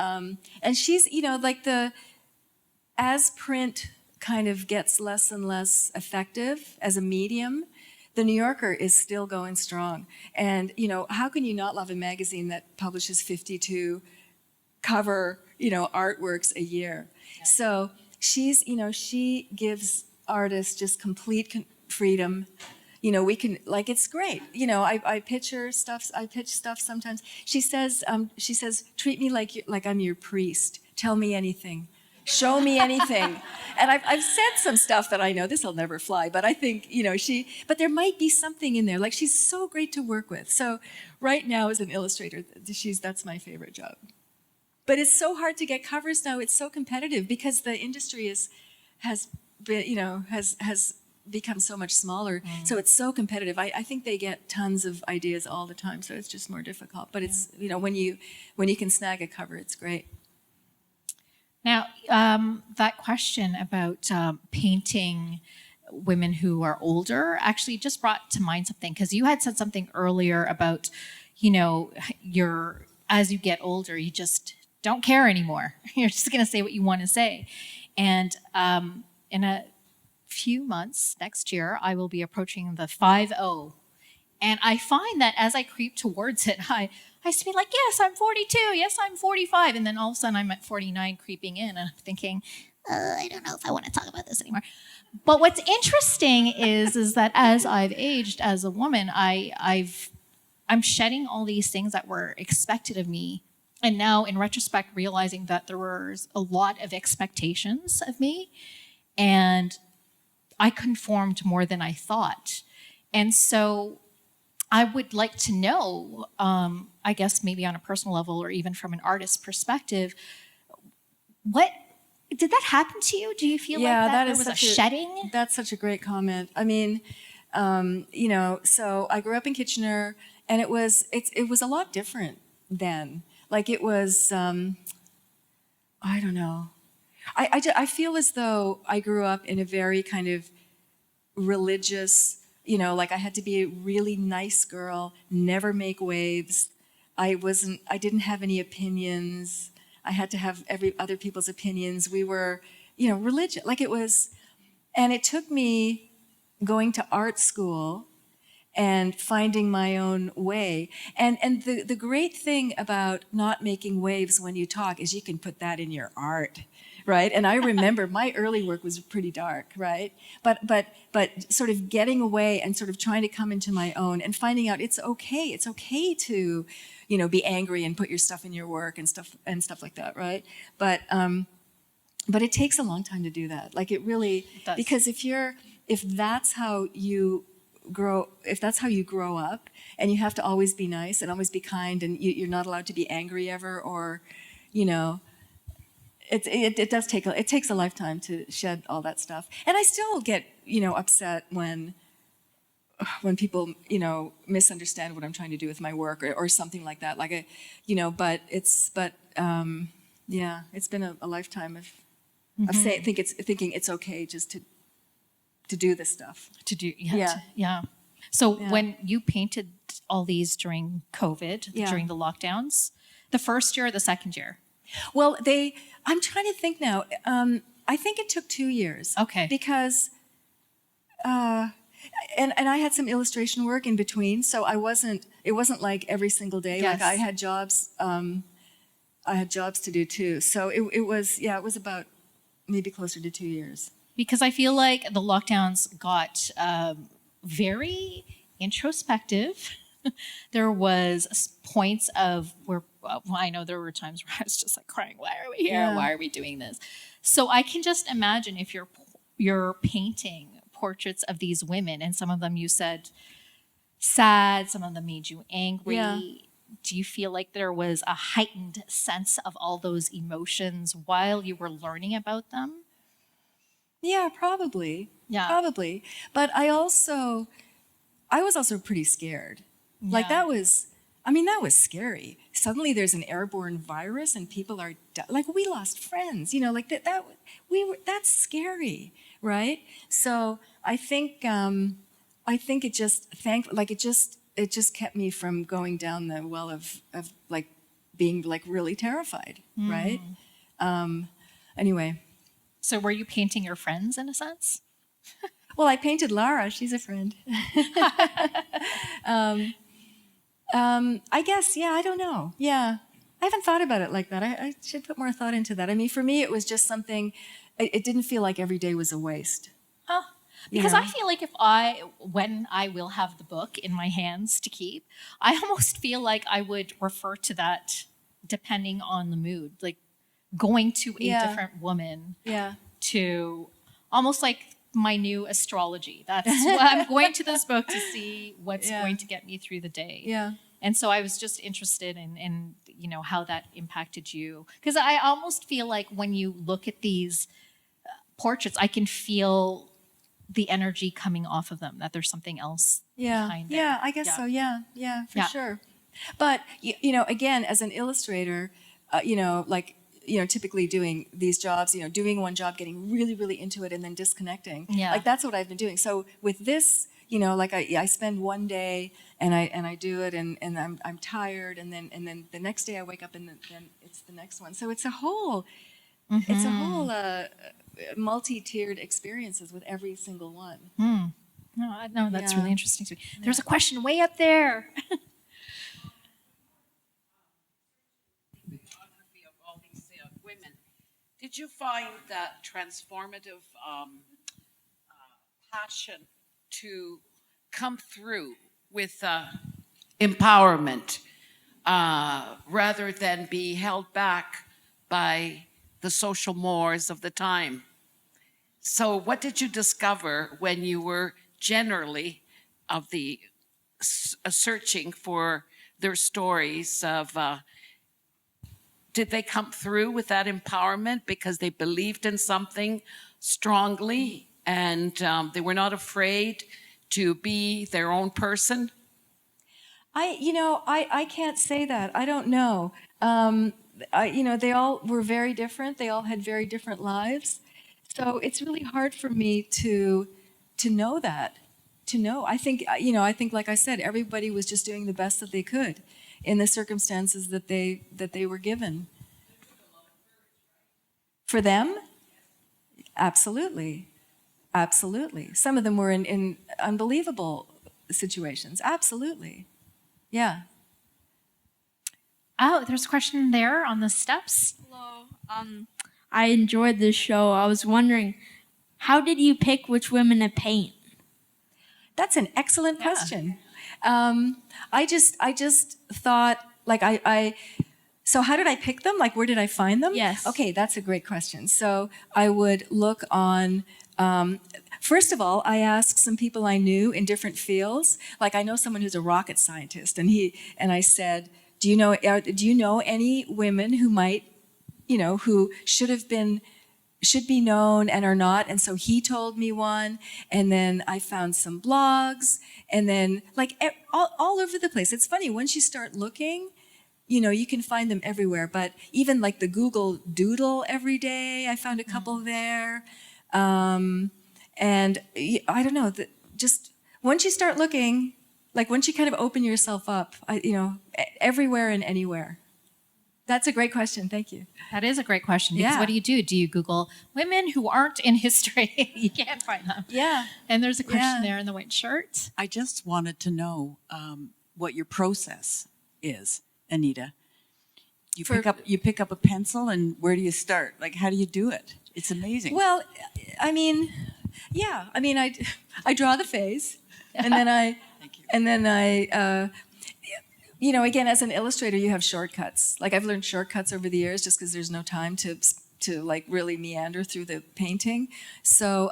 she's, you know, like as print kind of gets less and less effective as a medium, the New Yorker is still going strong. And you know, how can you not love a magazine that publishes 52 cover, you know, artworks a year? Yeah. So she's, you know, she gives artists just complete freedom. You know, we can, like, it's great. You know, I pitch her stuff. I pitch stuff sometimes. She says, treat me like I'm your priest. Tell me anything. Show me anything. And I've said some stuff that I know this will never fly, but I think, you know, but there might be something in there. Like, she's so great to work with. So right now as an illustrator, that's my favorite job. But it's so hard to get covers now. It's so competitive because the industry has become so much smaller. So it's so competitive. I think they get tons of ideas all the time. So it's just more difficult. But it's, you know, when you can snag a cover, it's great. Now, that question about painting women who are older actually just brought to mind something, because you had said something earlier about, you know, as you get older, you just don't care anymore. You're just going to say what you want to say. And in a few months, next year, I will be approaching the 5-0. And I find that as I creep towards it, I used to be like, yes, I'm 42. Yes, I'm 45. And then all of a sudden I'm at 49 creeping in. And I'm thinking, I don't know if I want to talk about this anymore. But what's interesting is that as I've aged as a woman, I'm shedding all these things that were expected of me. And now, in retrospect, realizing that there was a lot of expectations of me, and I conformed more than I thought. And so I would like to know, I guess maybe on a personal level or even from an artist's perspective, what did that happen to you? Do you feel like that there was a shedding? That's such a great comment. I mean, you know, so I grew up in Kitchener, and it was a lot different then. Like, it was, I don't know. I feel as though I grew up in a very kind of religious, you know, like I had to be a really nice girl, never make waves. I didn't have any opinions. I had to have other people's opinions. We were, you know, religious. Like, it was, and it took me going to art school and finding my own way. And the great thing about not making waves when you talk is you can put that in your art, right? And I remember my early work was pretty dark, right? But sort of getting away and sort of trying to come into my own and finding out it's okay to, you know, be angry and put your stuff in your work and stuff like that, right? But it takes a long time to do that. Like, it really, because if that's how you grow up, and you have to always be nice and always be kind, and you're not allowed to be angry ever, or, you know, it takes a lifetime to shed all that stuff. And I still get, you know, upset when people, you know, misunderstand what I'm trying to do with my work or something like that. Like, you know, yeah, it's been a lifetime of thinking it's okay just to do this stuff. So when you painted all these during COVID, during the lockdowns, the first year or the second year? Well, I'm trying to think now. I think it took 2 years. Okay. Because, and I had some illustration work in between, so it wasn't like every single day. Yes. Like, I had jobs to do too. So it was about maybe closer to 2 years. Because I feel like the lockdowns got very introspective. There was points of where, I know there were times where I was just like crying, why are we here? Yeah. Why are we doing this? So I can just imagine if you're you're painting portraits of these women, and some of them you said sad, some of them made you angry. Yeah. Do you feel like there was a heightened sense of all those emotions while you were learning about them? Yeah, probably. Yeah. Probably. But I was also pretty scared. Like Yeah. that was scary. Suddenly there's an airborne virus and people are like, we lost friends, like that's scary, right? So I think it just it just kept me from going down the well of like being like really terrified, right? Anyway. So were you painting your friends in a sense? Well, I painted Lara. She's a friend. I guess, yeah, I don't know. Yeah. I haven't thought about it like that. I should put more thought into that. I mean, for me, it was just something, it didn't feel like every day was a waste. Huh. Because know? I feel like when I will have the book in my hands to keep, I almost feel like I would refer to that depending on the mood, like going to a Yeah. different woman Yeah. to almost like my new astrology. That's what I'm going to this book to see what's Yeah. going to get me through the day. Yeah. And so I was just interested in how that impacted you, because I almost feel like when you look at these portraits, I can feel the energy coming off of them, that there's something else Yeah. behind it. Yeah, I guess Yeah. so. Yeah. Yeah, for Yeah. sure. But, again, as an illustrator, typically doing these jobs, doing one job, getting really, really into it and then disconnecting. Yeah. Like that's what I've been doing. So with this, like I spend one day and I do it and I'm tired and then the next day I wake up and then it's the next one. So it's a whole multi-tiered experiences with every single one. No, that's Yeah. really interesting to me. There's a question way up there. Biography of all these women. Did you find that transformative passion to come through with empowerment rather than be held back by the social mores of the time? So what did you discover when you were generally of the searching for their stories of did they come through with that empowerment because they believed in something strongly and they were not afraid to be their own person? I can't say that. I don't know. They all were very different. They all had very different lives. So it's really hard for me to know that. To know. I think, like I said, everybody was just doing the best that they could in the circumstances that they were given. For them? Absolutely. Absolutely. Some of them were in unbelievable situations. Absolutely. Yeah. Oh, there's a question there on the steps. Hello. I enjoyed this show. I was wondering, how did you pick which women to paint? That's an excellent question. I just thought, like, so how did I pick them? Like, where did I find them? Yes. Okay, that's a great question. So I would look on, first of all, I asked some people I knew in different fields. Like, I know someone who's a rocket scientist, and I said, do you know any women who might, who should be known and are not? And so he told me one, and then I found some blogs, and then like all over the place. It's funny, once you start looking, you can find them everywhere, but even like the Google Doodle every day, I found a couple there. And I don't know, just once you start looking, like once you kind of open yourself up, everywhere and anywhere. That's a great question. Thank you. That is a great question, because Yeah. what do? Do you Google women who aren't in history? You can't find them. Yeah. And there's a question Yeah. there in the white shirt. I just wanted to know what your process is, Anita. You pick up a pencil, and where do you start? Like, how do you do it? It's amazing. Well, I mean, yeah. I mean, I draw the face, and then again, as an illustrator, you have shortcuts. Like I've learned shortcuts over the years, just because there's no time to like really meander through the painting. So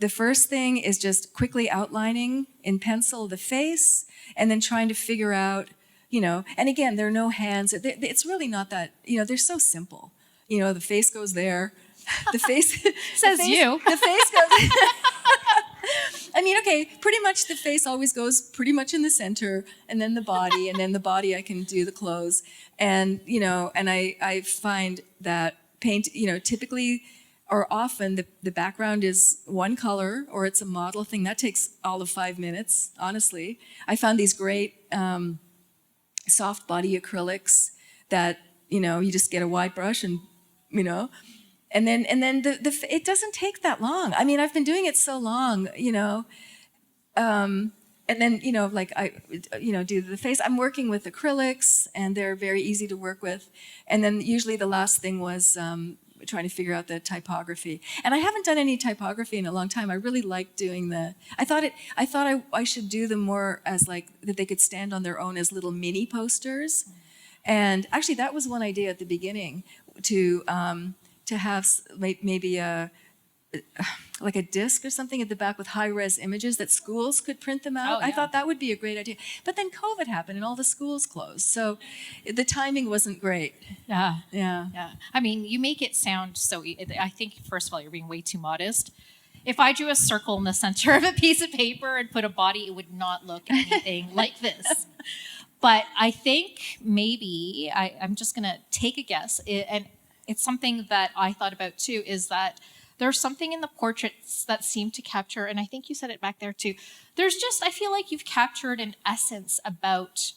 the first thing is just quickly outlining in pencil the face, and then trying to figure out, and again, there are no hands. It's really not that, they're so simple. The face goes there. The face Says you. The face goes. I mean, okay, pretty much the face always goes pretty much in the center, and then the body, and then the body I can do the clothes. And, and I find that paint, typically or often the background is one color, or it's a model thing. That takes all of 5 minutes, honestly. I found these great soft body acrylics that, you just get a wide brush and, and then it doesn't take that long. I mean, I've been doing it so long, and then, like I, do the face. I'm working with acrylics, and they're very easy to work with. And then usually the last thing was trying to figure out the typography. And I haven't done any typography in a long time. I really like doing I thought I should do them more as like, that they could stand on their own as little mini posters. And actually that was one idea at the beginning, to have maybe like a disc or something at the back with high-res images that schools could print them out. Oh, yeah. I thought that would be a great idea. But then COVID happened and all the schools closed. So the timing wasn't great. Yeah. Yeah. Yeah. I mean, you make it sound so, I think, first of all, you're being way too modest. If I drew a circle in the center of a piece of paper and put a body, it would not look anything like this. But I think maybe, I'm just going to take a guess, and it's something that I thought about too, is that there's something in the portraits that seem to capture, and I think you said it back there too, there's just, I feel like you've captured an essence about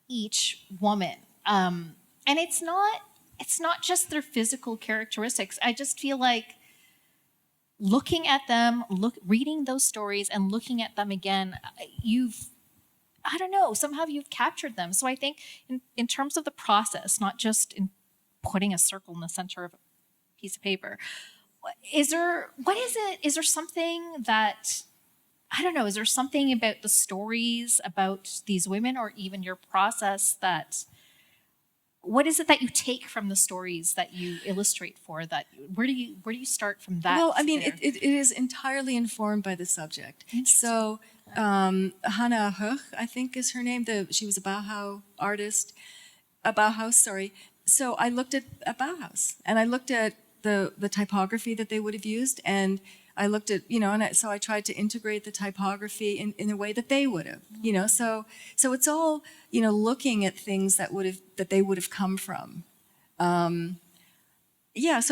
each woman. And it's not just their physical characteristics. I just feel like looking at them, reading those stories and looking at them again, I don't know, somehow you've captured them. So I think in terms of the process, not just in putting a circle in the center of a piece of paper, is there something that, I don't know, is there something about the stories about these women, or even your process, what is it that you take from the stories that you illustrate for, where do you start from that? Well, I mean, it is entirely informed by the subject. So Hannah Höch, I think is her name. She was a Bauhaus, sorry. So I looked at Bauhaus, and I looked at the typography that they would have used, and I looked at, so I tried to integrate the typography in a way that they would have, so it's all, looking at things that they would have come from. So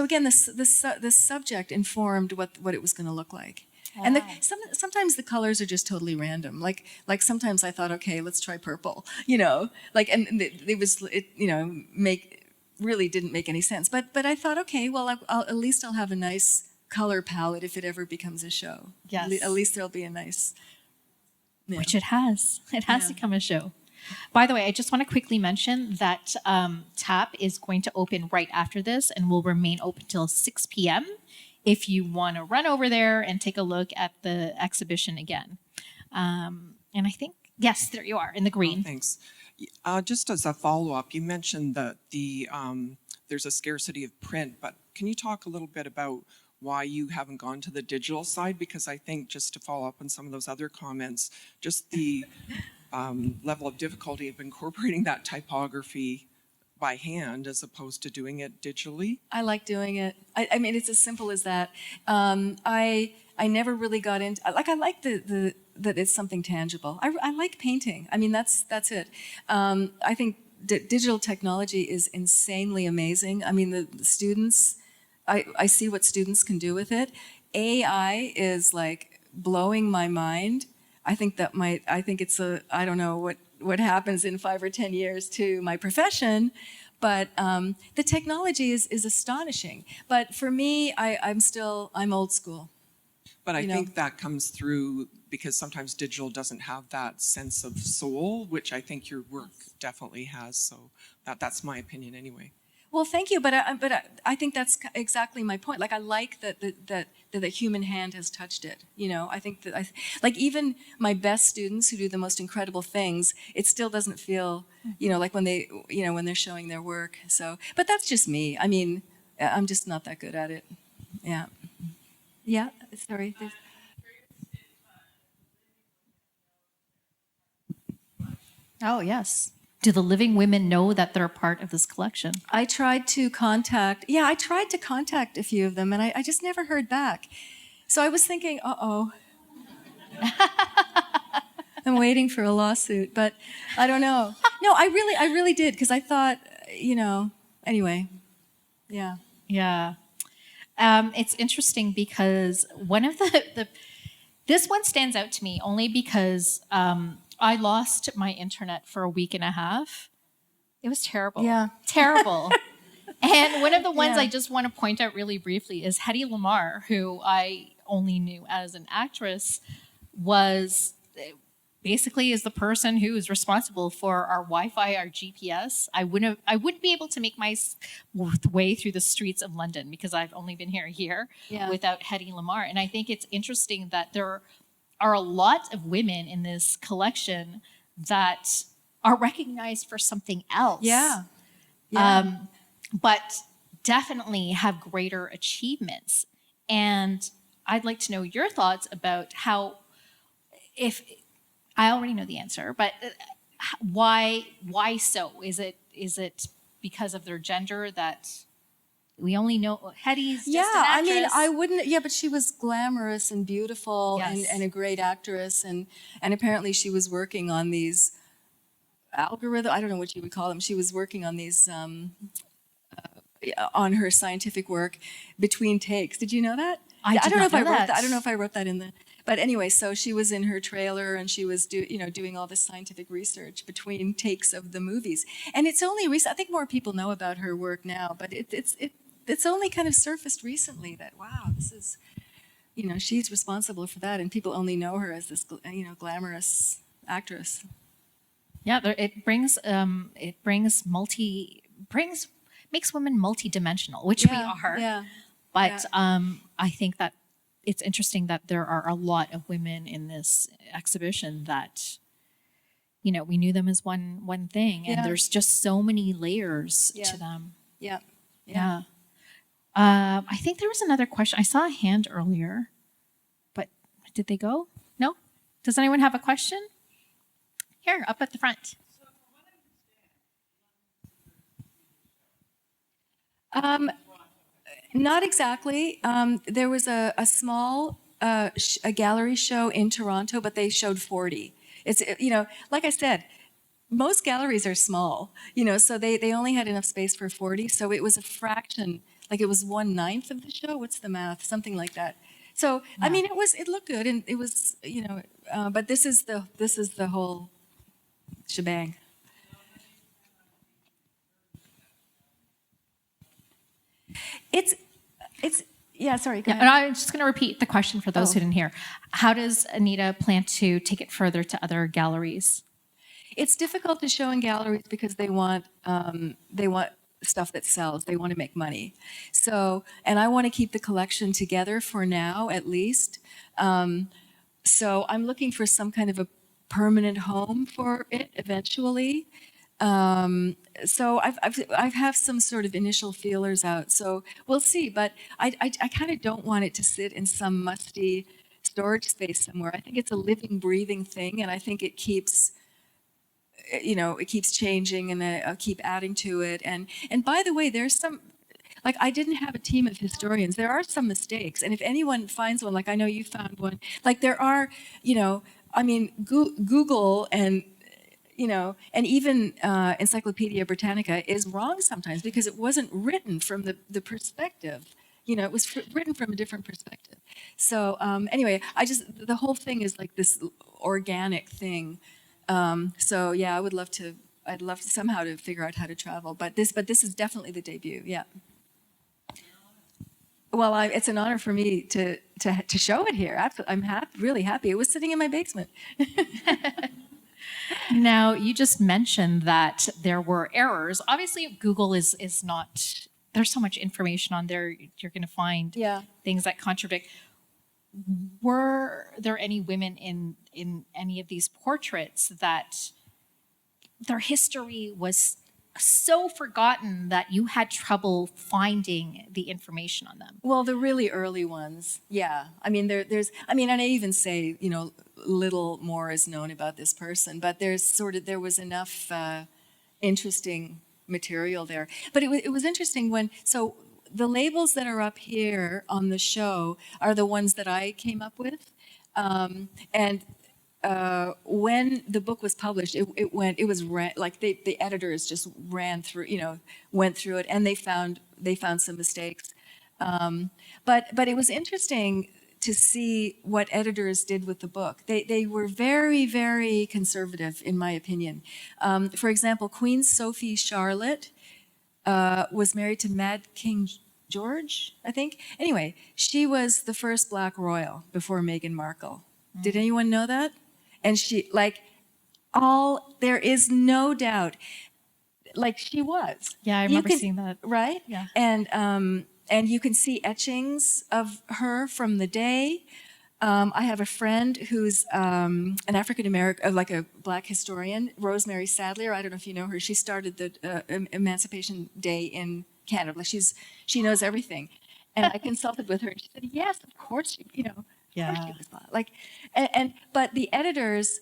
again, the subject informed what it was going to look like. And sometimes the colors are just totally random. Like sometimes I thought, okay, let's try purple, and really didn't make any sense. But I thought, okay, well, at least I'll have a nice color palette if it ever becomes a show. Yes. At least there'll be a nice. Yeah. Which it has. It has become a show. By the way, I just want to quickly mention that TAP is going to open right after this and will remain open till 6 p.m. if you want to run over there and take a look at the exhibition again. And I think, yes, there you are in the green. Oh, thanks. Just as a follow-up, you mentioned that there's a scarcity of print, but can you talk a little bit about why you haven't gone to the digital side? Because I think, just to follow up on some of those other comments, just the level of difficulty of incorporating that typography by hand as opposed to doing it digitally. I like doing it. I mean, it's as simple as that. I never really got into, I like that it's something tangible. I like painting. I mean, that's it. I think digital technology is insanely amazing. I mean, the students, I see what students can do with it. AI is like blowing my mind. I think it's I don't know what happens in 5 or 10 years to my profession, but the technology is astonishing. But for me, I'm old school. But I think that comes through because sometimes digital doesn't have that sense of soul, which I think your work definitely has. So that's my opinion anyway. Well, thank you, but I think that's exactly my point. Like, I like that the human hand has touched it. I think that like even my best students who do the most incredible things, it still doesn't feel, like when they're showing their work. So, but that's just me. I mean, I'm just not that good at it. Yeah. Yeah, sorry. Oh, yes. Do the living women know that they're a part of this collection? I tried to contact a few of them, and I just never heard back. So I was thinking, uh-oh. I'm waiting for a lawsuit, but I don't know. No, I really did, because I thought, anyway, yeah. Yeah. It's interesting because one of this one stands out to me only because I lost my internet for a week and a half. It was terrible. Yeah. Terrible. And one of the ones Yeah. I just want to point out really briefly is Hedy Lamarr, who I only knew as an actress, was basically is the person who is responsible for our Wi-Fi, our GPS. I wouldn't be able to make my way through the streets of London because I've only been here a year Yeah. without Hedy Lamarr. And I think it's interesting that there are a lot of women in this collection that are recognized for something else. Yeah. Yeah. But definitely have greater achievements. And I'd like to know your thoughts about how, if I already know the answer, but why so? Is it because of their gender that we only know Hedy's just an actress? I mean, I wouldn't. Yeah, but she was glamorous and beautiful, Yes. and a great actress, and apparently she was working on these algorithm. I don't know what you would call them. She was working on these on her scientific work between takes. Did you know that? I did don't know not if I know wrote that. that. I don't know if I wrote that in the. But anyway, so she was in her trailer and she was doing all this scientific research between takes of the movies. And it's only recent. I think more people know about her work now, but it's only kind of surfaced recently that wow, this is, she's responsible for that, and people only know her as this glamorous actress. Yeah, it makes women multidimensional, which we are. Yeah. But I think that it's interesting that there are a lot of women in this exhibition that, we knew them as one thing, and Yeah. there's just so many layers Yeah. to them. Yeah. Yeah. I think there was another question. I saw a hand earlier, but did they go? No? Does anyone have a question? Here, up at the front. Not exactly. There was a small a gallery show in Toronto, but they showed 40. It's like I said, most galleries are small, so they only had enough space for 40. So it was a fraction, like it was 1/9 of the show. What's the math? Something like that. So I mean, it looked good, and it was but this is the whole shebang. It's yeah, sorry. Go Yeah, ahead. and I'm just going to repeat the question for those who didn't hear. How does Anita plan to take it further to other galleries? It's difficult to show in galleries because they want stuff that sells. They want to make money. So, and I want to keep the collection together for now, at least. So I'm looking for some kind of a permanent home for it eventually. So I have some sort of initial feelers out. So we'll see. But I kind of don't want it to sit in some musty storage space somewhere. I think it's a living, breathing thing, and I think it keeps. It keeps changing, and I'll keep adding to it. And by the way, there's some, like I didn't have a team of historians. There are some mistakes, and if anyone finds one, like I know you found one, like there are, I mean, Google and and even Encyclopedia Britannica is wrong sometimes because it wasn't written from the perspective. It was written from a different perspective. So anyway, the whole thing is like this organic thing. So yeah, I'd love to somehow to figure out how to travel, but this is definitely the debut. Yeah. Well, it's an honor for me to show it here. I'm really happy. It was sitting in my basement. Now, you just mentioned that there were errors. Obviously, Google is not, there's so much information on there, you're going to find things that contradict. Were there any women in any of these portraits that their history was so forgotten that you had trouble finding the information on them? Well, the really early ones, yeah. I mean, and I even say, little more is known about this person, but there was enough interesting material there. But it was interesting so the labels that are up here on the show are the ones that I came up with. And when the book was published, the editors just went through it, and they found some mistakes. But it was interesting to see what editors did with the book. They were very, very conservative, in my opinion. For example, Queen Sophie Charlotte was married to Mad King George, I think. Anyway, she was the first Black royal before Meghan Markle. Did anyone know that? And she, there is no doubt, she was. Yeah, I remember seeing that. Right? Yeah. And you can see etchings of her from the day. I have a friend who's an African American, like a Black historian, Rosemary Sadler. I don't know if you know her. She started the Emancipation Day in Canada. She knows everything. And I consulted with her, and she said, "Yes, of course, Yeah. Of course she was Black." But the editors,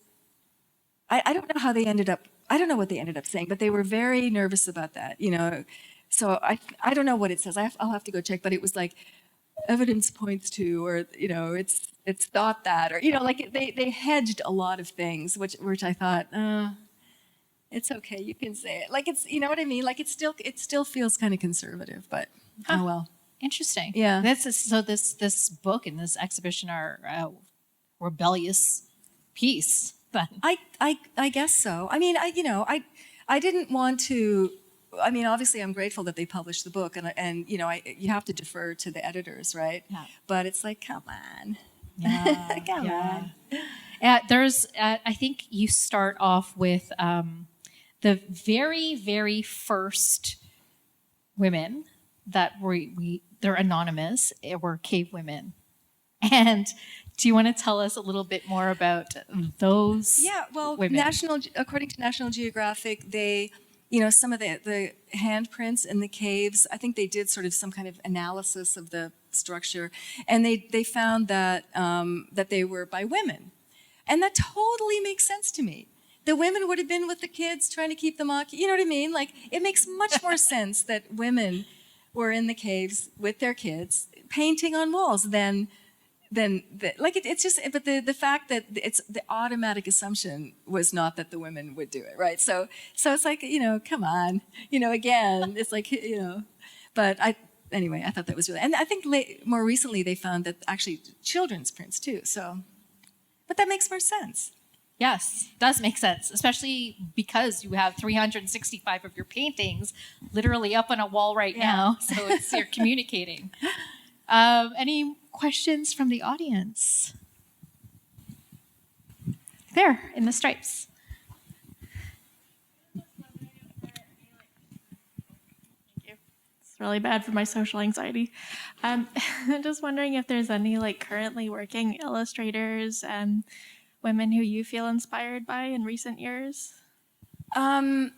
I don't know how they ended up. I don't know what they ended up saying, but they were very nervous about that. So I don't know what it says. I'll have to go check. But it was like, evidence points to, or it's thought that, or they hedged a lot of things, which I thought, it's okay, you can say it. It's, you know what I mean? It still feels kind of conservative, but oh well. Interesting. Yeah. So this book and this exhibition are a rebellious piece. Then I guess so. I mean, I didn't want to. I mean, obviously, I'm grateful that they published the book, and you have to defer to the editors, right? Yeah. But it's like, come on, Yeah. on. There's, I think you start off with the very, very first women that they're anonymous, were cave women. And do you want to tell us a little bit more about those? Yeah, well, women? according to National Geographic, they, some of the handprints in the caves, I think they did sort of some kind of analysis of the structure, and they found that that they were by women, and that totally makes sense to me. The women would have been with the kids, trying to keep them occupied. You know what I mean? It makes much more sense that women were in the caves with their kids, painting on walls it's just, but the fact that it's the automatic assumption was not that the women would do it, right? So it's like, come on, again, it's like, but anyway, I thought that was really, and I think more recently they found that actually children's prints too, so, but that makes more sense. Yes, does make sense, especially because you have 365 of your paintings literally up on a wall right now, so you're communicating. Any questions from the audience? There, in the stripes. It's really bad for my social anxiety. I'm just wondering if there's any currently working illustrators and women who you feel inspired by in recent years? Well,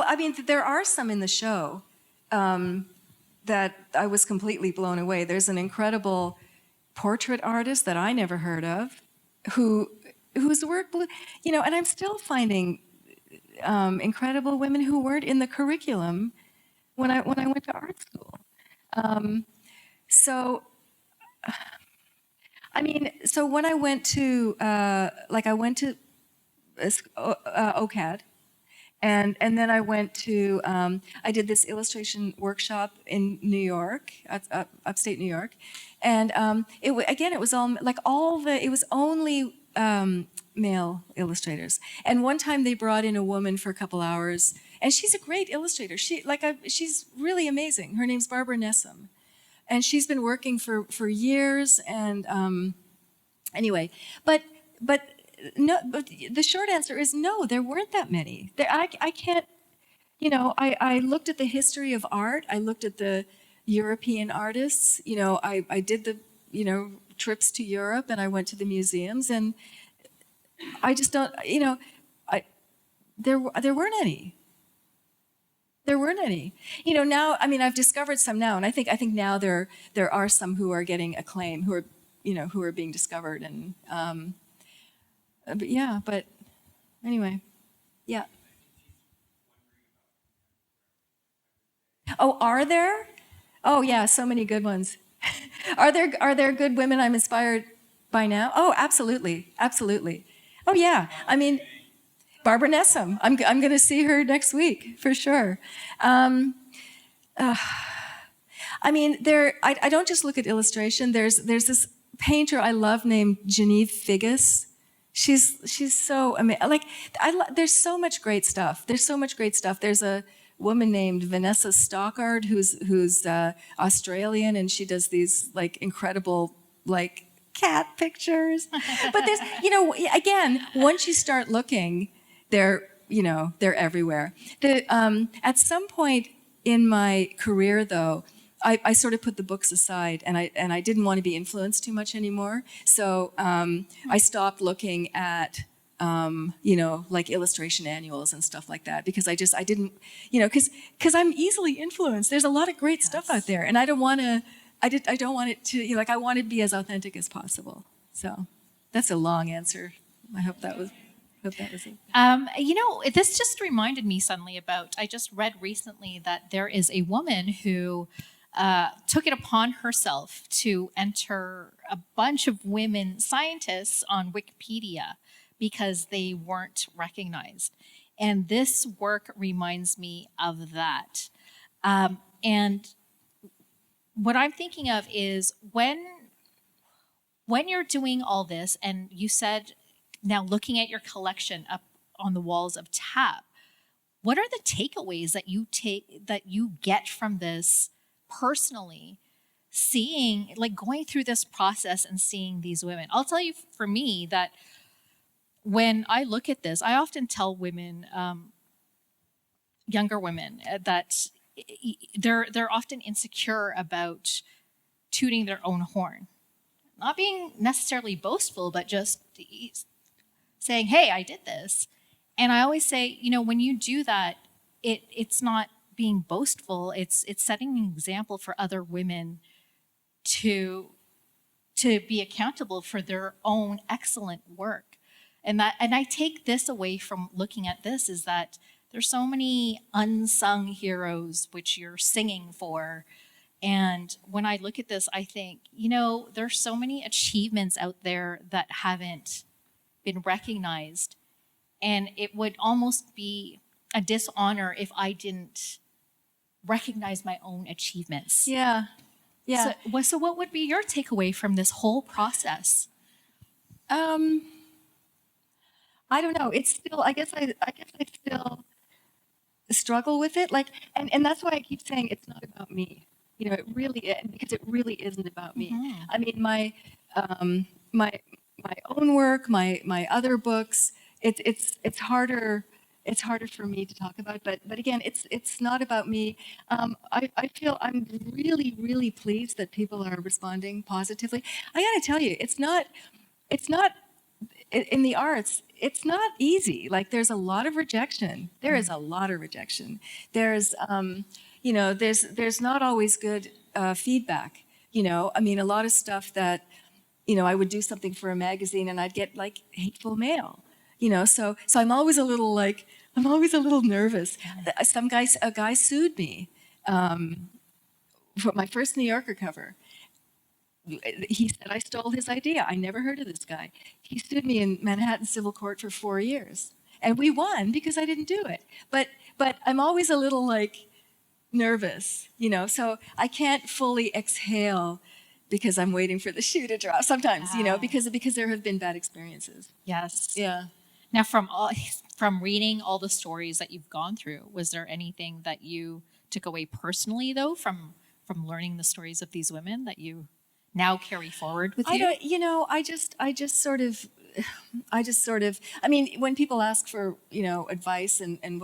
I mean, there are some in the show that I was completely blown away. There's an incredible portrait artist that I never heard of, whose work, and I'm still finding incredible women who weren't in the curriculum when I went to art school. So when I went to, I went to OCAD, and then I went to, I did this illustration workshop in New York, upstate New York, and it was it was only male illustrators. And one time they brought in a woman for a couple hours, and she's a great illustrator. She's really amazing. Her name's Barbara Nessum. And she's been working for years, and anyway, but no. But the short answer is no. There weren't that many. I can't. I looked at the history of art. I looked at the European artists. I did the trips to Europe, and I went to the museums, and I just don't. There weren't any. there weren't any. You know, now, I mean, I've discovered some now, and I think now there are some who are getting acclaim, who are being discovered, and but anyway, yeah. Oh, are there? Oh yeah, so many good ones. Are there good women I'm inspired by now? Oh, absolutely, absolutely. Oh yeah, I mean, Barbara Nessum. I'm going to see her next week for sure. I mean, I don't just look at illustration. There's this painter I love named Genevieve Figgis. She's so amazing. Like, there's so much great stuff. There's a woman named Vanessa Stockard who's Australian, and she does these like incredible like cat pictures. But there's, again, once you start looking, they're everywhere. At some point in my career, though, I sort of put the books aside, and I didn't want to be influenced too much anymore. So I stopped looking at like illustration annuals and stuff like that, because I didn't, because I'm easily influenced. There's a lot of great stuff out there, and I don't want to. I don't want it to, I want to be as authentic as possible. So that's a long answer. I hope that was it. This just reminded me suddenly about, I just read recently that there is a woman who took it upon herself to enter a bunch of women scientists on Wikipedia because they weren't recognized. And this work reminds me of that. And what I'm thinking of is when you're doing all this, and you said, now looking at your collection up on the walls of TAP, what are the takeaways that you get from this personally, seeing, like going through this process and seeing these women? I'll tell you, for me, that when I look at this, I often tell women, younger women, that they're often insecure about tooting their own horn. Not being necessarily boastful, but just saying, hey, I did this. And I always say, when you do that, it's not being boastful, it's setting an example for other women to be accountable for their own excellent work. And I take this away from looking at this, is that there's so many unsung heroes which you're singing for. And when I look at this, I think, there's so many achievements out there that haven't been recognized. And it would almost be a dishonor if I didn't recognize my own achievements. Yeah. Yeah. So what would be your takeaway from this whole process? I don't know. It's still, I guess I still struggle with it. Like, and that's why I keep saying it's not about me. It really, because it really isn't about me. Mm-hmm. I mean, my own work, my other books, it's harder. It's harder for me to talk about, but again, it's not about me. I feel I'm really, really pleased that people are responding positively. I got to tell you, it's not in the arts. It's not easy. Like, there's a lot of rejection. There is a lot of rejection. There's there's not always good feedback. I mean, a lot of stuff that, I would do something for a magazine and I'd get like hateful mail. So I'm always a little nervous. A guy sued me for my first New Yorker cover. He said I stole his idea. I never heard of this guy. He sued me in Manhattan Civil Court for 4 years, and we won because I didn't do it. But I'm always a little nervous, so I can't fully exhale because I'm waiting for the shoe to drop sometimes, because there have been bad experiences. Yes. Yeah. Now, from reading all the stories that you've gone through, was there anything that you took away personally, though, from learning the stories of these women that you now carry forward with you? I just sort of, I mean, when people ask for, advice and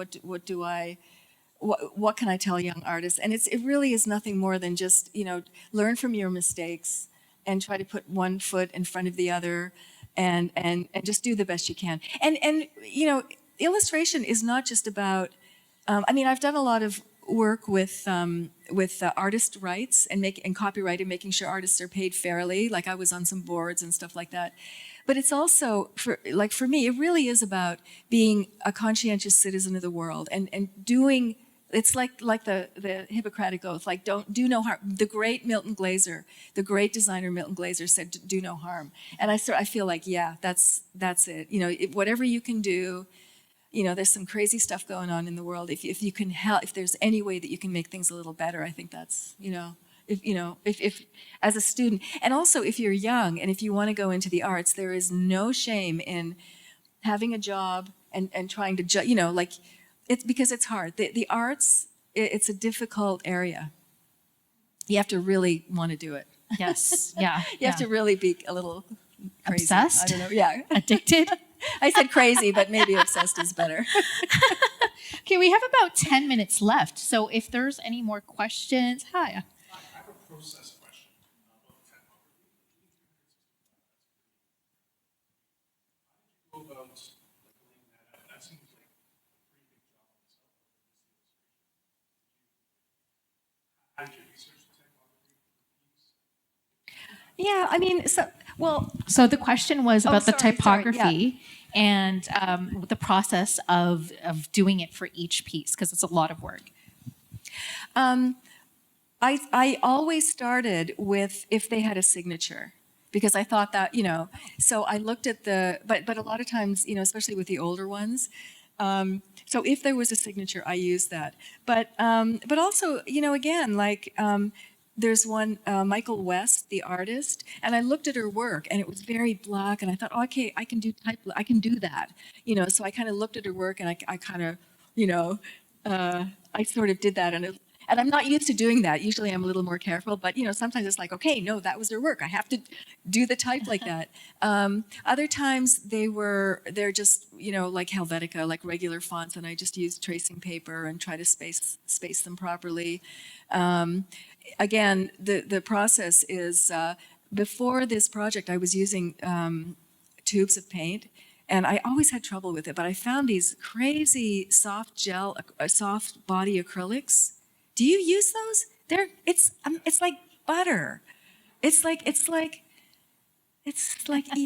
what can I tell young artists? And it really is nothing more than just, learn from your mistakes and try to put one foot in front of the other and just do the best you can. And illustration is not just about, I've done a lot of work with artist rights and copyright and making sure artists are paid fairly. Like I was on some boards and stuff like that. But it's also for me, it really is about being a conscientious citizen of the world and doing. It's like the Hippocratic Oath, like do no harm. The great Milton Glaser, the great designer Milton Glaser said, "Do no harm." And I feel like, yeah, that's it. You know, whatever you can do. You know, there's some crazy stuff going on in the world. If you can help, if there's any way that you can make things a little better, I think that's, if as a student, and also if you're young and if you want to go into the arts, there is no shame in having a job and trying to, like, it's because it's hard. The arts, it's a difficult area. You have to really want to do it. Yes. Yeah. You have to really be a little crazy. Obsessed? I don't know. Yeah. Addicted? I said crazy, but maybe obsessed is better. Okay, we have about 10 minutes left. So if there's any more questions, hi. I have a process question about typography. How did you go about laying that out? That seems like a pretty big job in itself. How did you research the typography for the piece? Yeah, I mean, So the question was about the sorry, typography and the process of doing it for each piece, because it's a lot of work. I always started with if they had a signature, because I thought that, so I looked at but a lot of times, especially with the older ones, so if there was a signature, I used that. But also, again, like, there's one, Michael West, the artist, and I looked at her work and it was very black and I thought, oh, okay, I can do that. So I kind of looked at her work and I kind of, I sort of did that and I'm not used to doing that. Usually I'm a little more careful, but sometimes it's like, okay, no, that was her work. I have to do the type like that. Other times they're just, like Helvetica, like regular fonts, and I just use tracing paper and try to space them properly. Again, the process is, before this project, I was using tubes of paint, and I always had trouble with it, but I found these crazy soft soft body acrylics. Do you use those? It's like butter. It's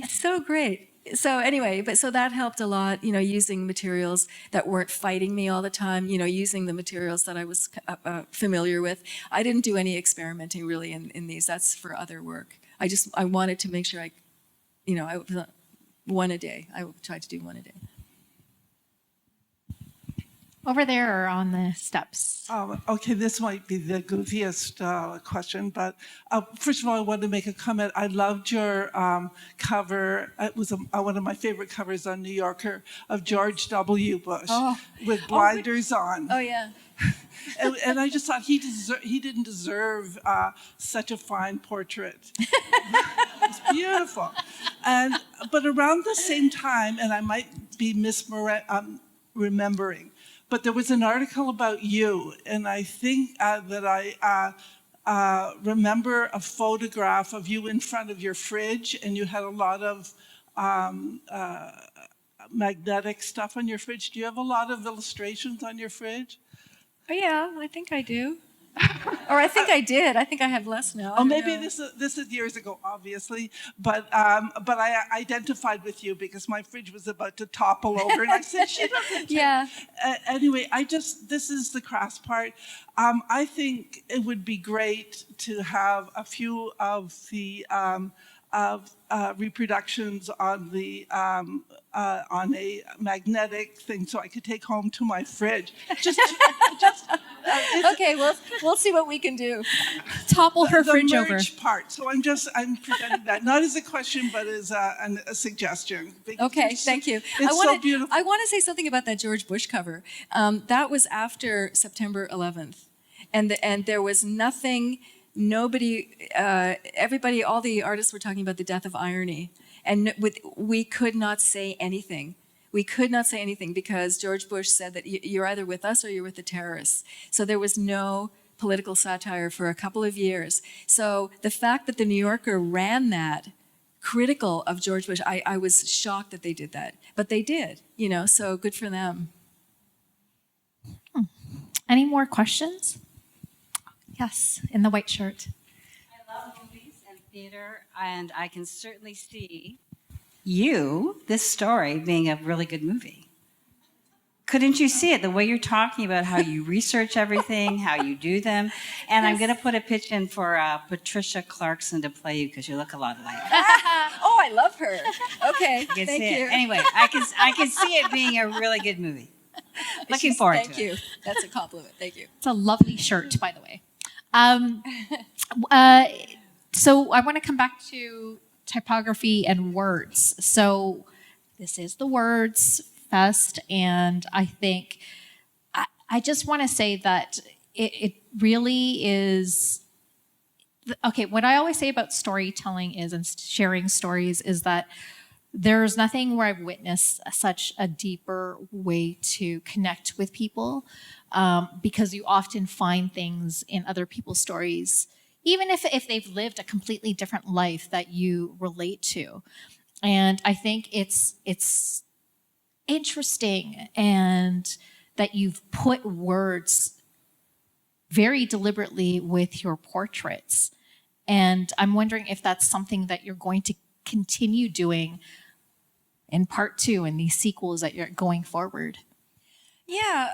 so great. So anyway, so that helped a lot, using materials that weren't fighting me all the time, using the materials that I was familiar with. I didn't do any experimenting really in these. That's for other work. I wanted to make sure one a day. I tried to do one a day. Over there or on the steps. Okay, this might be the goofiest question, but first of all, I wanted to make a comment. I loved your cover. It was one of my favorite covers on New Yorker of George W. Bush with blinders on. Oh, yeah. And I just thought he didn't deserve such a fine portrait. It's beautiful. But around the same time, and I might be remembering, but there was an article about you, and I think that I remember a photograph of you in front of your fridge, and you had a lot of magnetic stuff on your fridge. Do you have a lot of illustrations on your fridge? Oh, yeah, I think I do. Or I think I did. I think I have less now. Oh, maybe this is years ago, obviously. But I identified with you because my fridge was about to topple over, and I said, "She doesn't." Yeah. Anyway, this is the crass part. I think it would be great to have a few of the reproductions on a magnetic thing, so I could take home to my fridge. Okay, we'll see what we can do. Topple her fridge over. The merge part. So I'm presenting that not as a question, but as a suggestion. Okay, thank you. It's so beautiful. I want to say something about that George Bush cover. That was after September 11th, and there was nothing. Nobody, everybody, all the artists were talking about the death of irony, and we could not say anything. We could not say anything because George Bush said that you're either with us or you're with the terrorists. So there was no political satire for a couple of years. So the fact that the New Yorker ran that critical of George Bush, I was shocked that they did that. But they did, so good for them. Any more questions? Yes, in the white shirt. I love movies and theater, and I can certainly see this story, being a really good movie. Couldn't you see it? The way you're talking about how you research everything, how you do them. And I'm going to put a pitch in for Patricia Clarkson to play you because you look a lot alike. Oh, I love her. Okay, I can thank see you. it. Anyway, I can see it being a really good movie. Looking forward to it. Thank you. That's a compliment. Thank you. It's a lovely shirt, by the way. So I want to come back to typography and words. So this is the Words Fest, and I think I just want to say that it really is. Okay, what I always say about storytelling is, and sharing stories, is that there's nothing where I've witnessed such a deeper way to connect with people, because you often find things in other people's stories, even if they've lived a completely different life, that you relate to. And I think it's interesting, and that you've put words very deliberately with your portraits. And I'm wondering if that's something that you're going to continue doing in part 2 and these sequels that you're going forward. Yeah,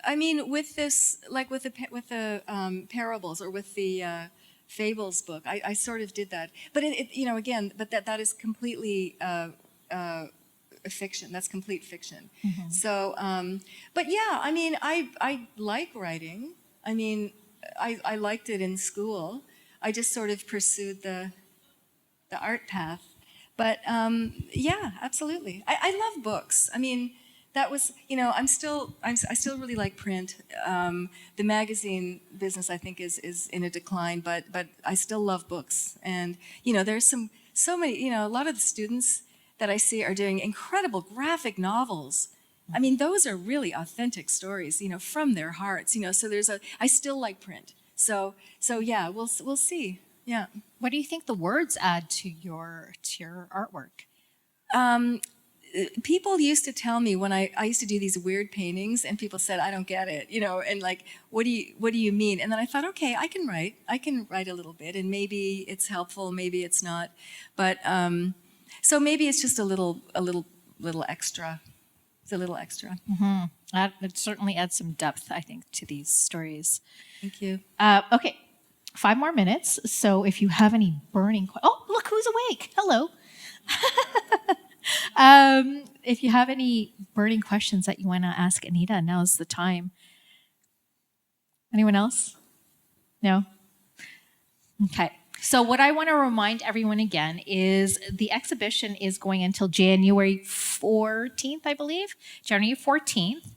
I mean, with this, like with the parables or with the fables book, I sort of did that. But again, but that is completely fiction. That's complete fiction. Mm-hmm. So, but yeah, I mean, I like writing. I mean, I liked it in school. I just sort of pursued the art path. But yeah, absolutely. I love books. I mean, that was, I still really like print. The magazine business, I think, is in a decline, but I still love books. And there's so many, a lot of the students that I see are doing incredible graphic novels. I mean, those are really authentic stories, from their hearts. So I still like print. So yeah, we'll see. Yeah. What do you think the words add to your artwork? People used to tell me when I used to do these weird paintings, and people said, I don't get it, and like, what do you mean? And then I thought, okay, I can write a little bit, and maybe it's helpful, maybe it's not. But so maybe it's just a little extra. It's a little extra. Mm-hmm. It certainly adds some depth, I think, to these stories. Thank you. Okay, 5 more minutes. So if you have any burning oh, look who's awake. Hello. If you have any burning questions that you want to ask Anita, now's the time. Anyone else? No? Okay. So what I want to remind everyone again is the exhibition is going until January 14th, I believe. January 14th.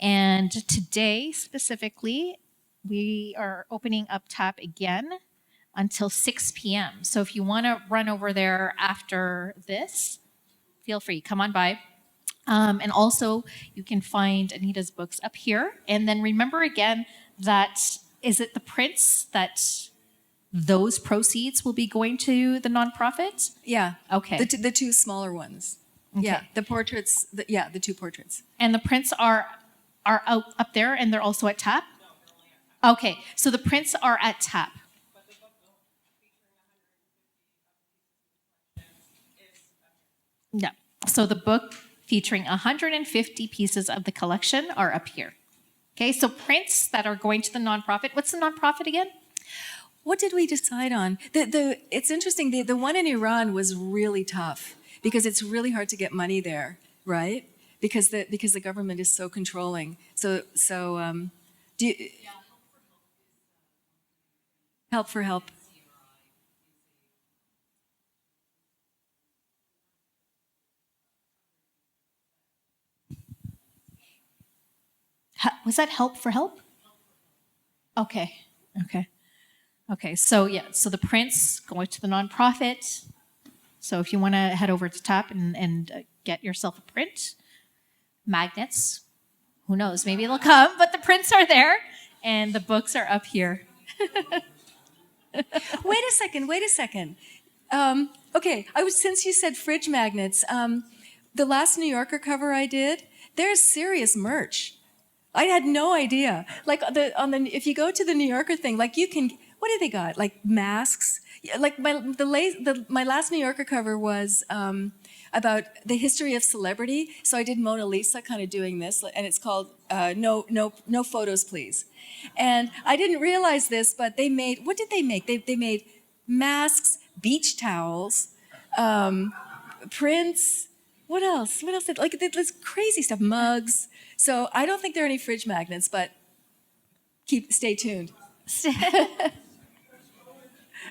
And today specifically, we are opening up tap again until 6 p.m. So if you want to run over there after this, feel free, come on by. And also, you can find Anita's books up here. And then remember again that, is it the prints that those proceeds will be going to the nonprofit? Yeah. Okay. The two smaller ones. Okay. Yeah. The portraits. The 2 portraits. And the prints are out up there, and they're also at TAP? Okay, so the prints are at TAP. No. So the book featuring 150 pieces of the collection are up here. Okay, so prints that are going to the nonprofit. What's the nonprofit again? What did we decide on? It's interesting. The one in Iran was really tough because it's really hard to get money there, right? Because the government is so controlling. So do you, Help for Help. Was that Help for Help? Okay. So yeah, so the prints going to the nonprofit. So if you want to head over to TAP and get yourself a print, magnets, who knows, maybe it'll come, but the prints are there and the books are up here. Wait a second. Okay, since you said fridge magnets, the last New Yorker cover I did, there's serious merch. I had no idea. Like if you go to the New Yorker thing, like you can, what do they got? Like masks. Yeah, like my last New Yorker cover was about the history of celebrity. So I did Mona Lisa, kind of doing this, and it's called No Photos, Please. And I didn't realize this, but they made, what did they make? They made masks, beach towels, prints. What else? What else? Like this crazy stuff, mugs. So I don't think there are any fridge magnets, but stay tuned.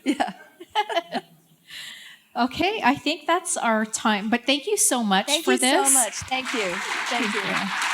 Yeah. Okay, I think that's our time. But thank you so much for this. Thank you so much. Thank you. Thank you.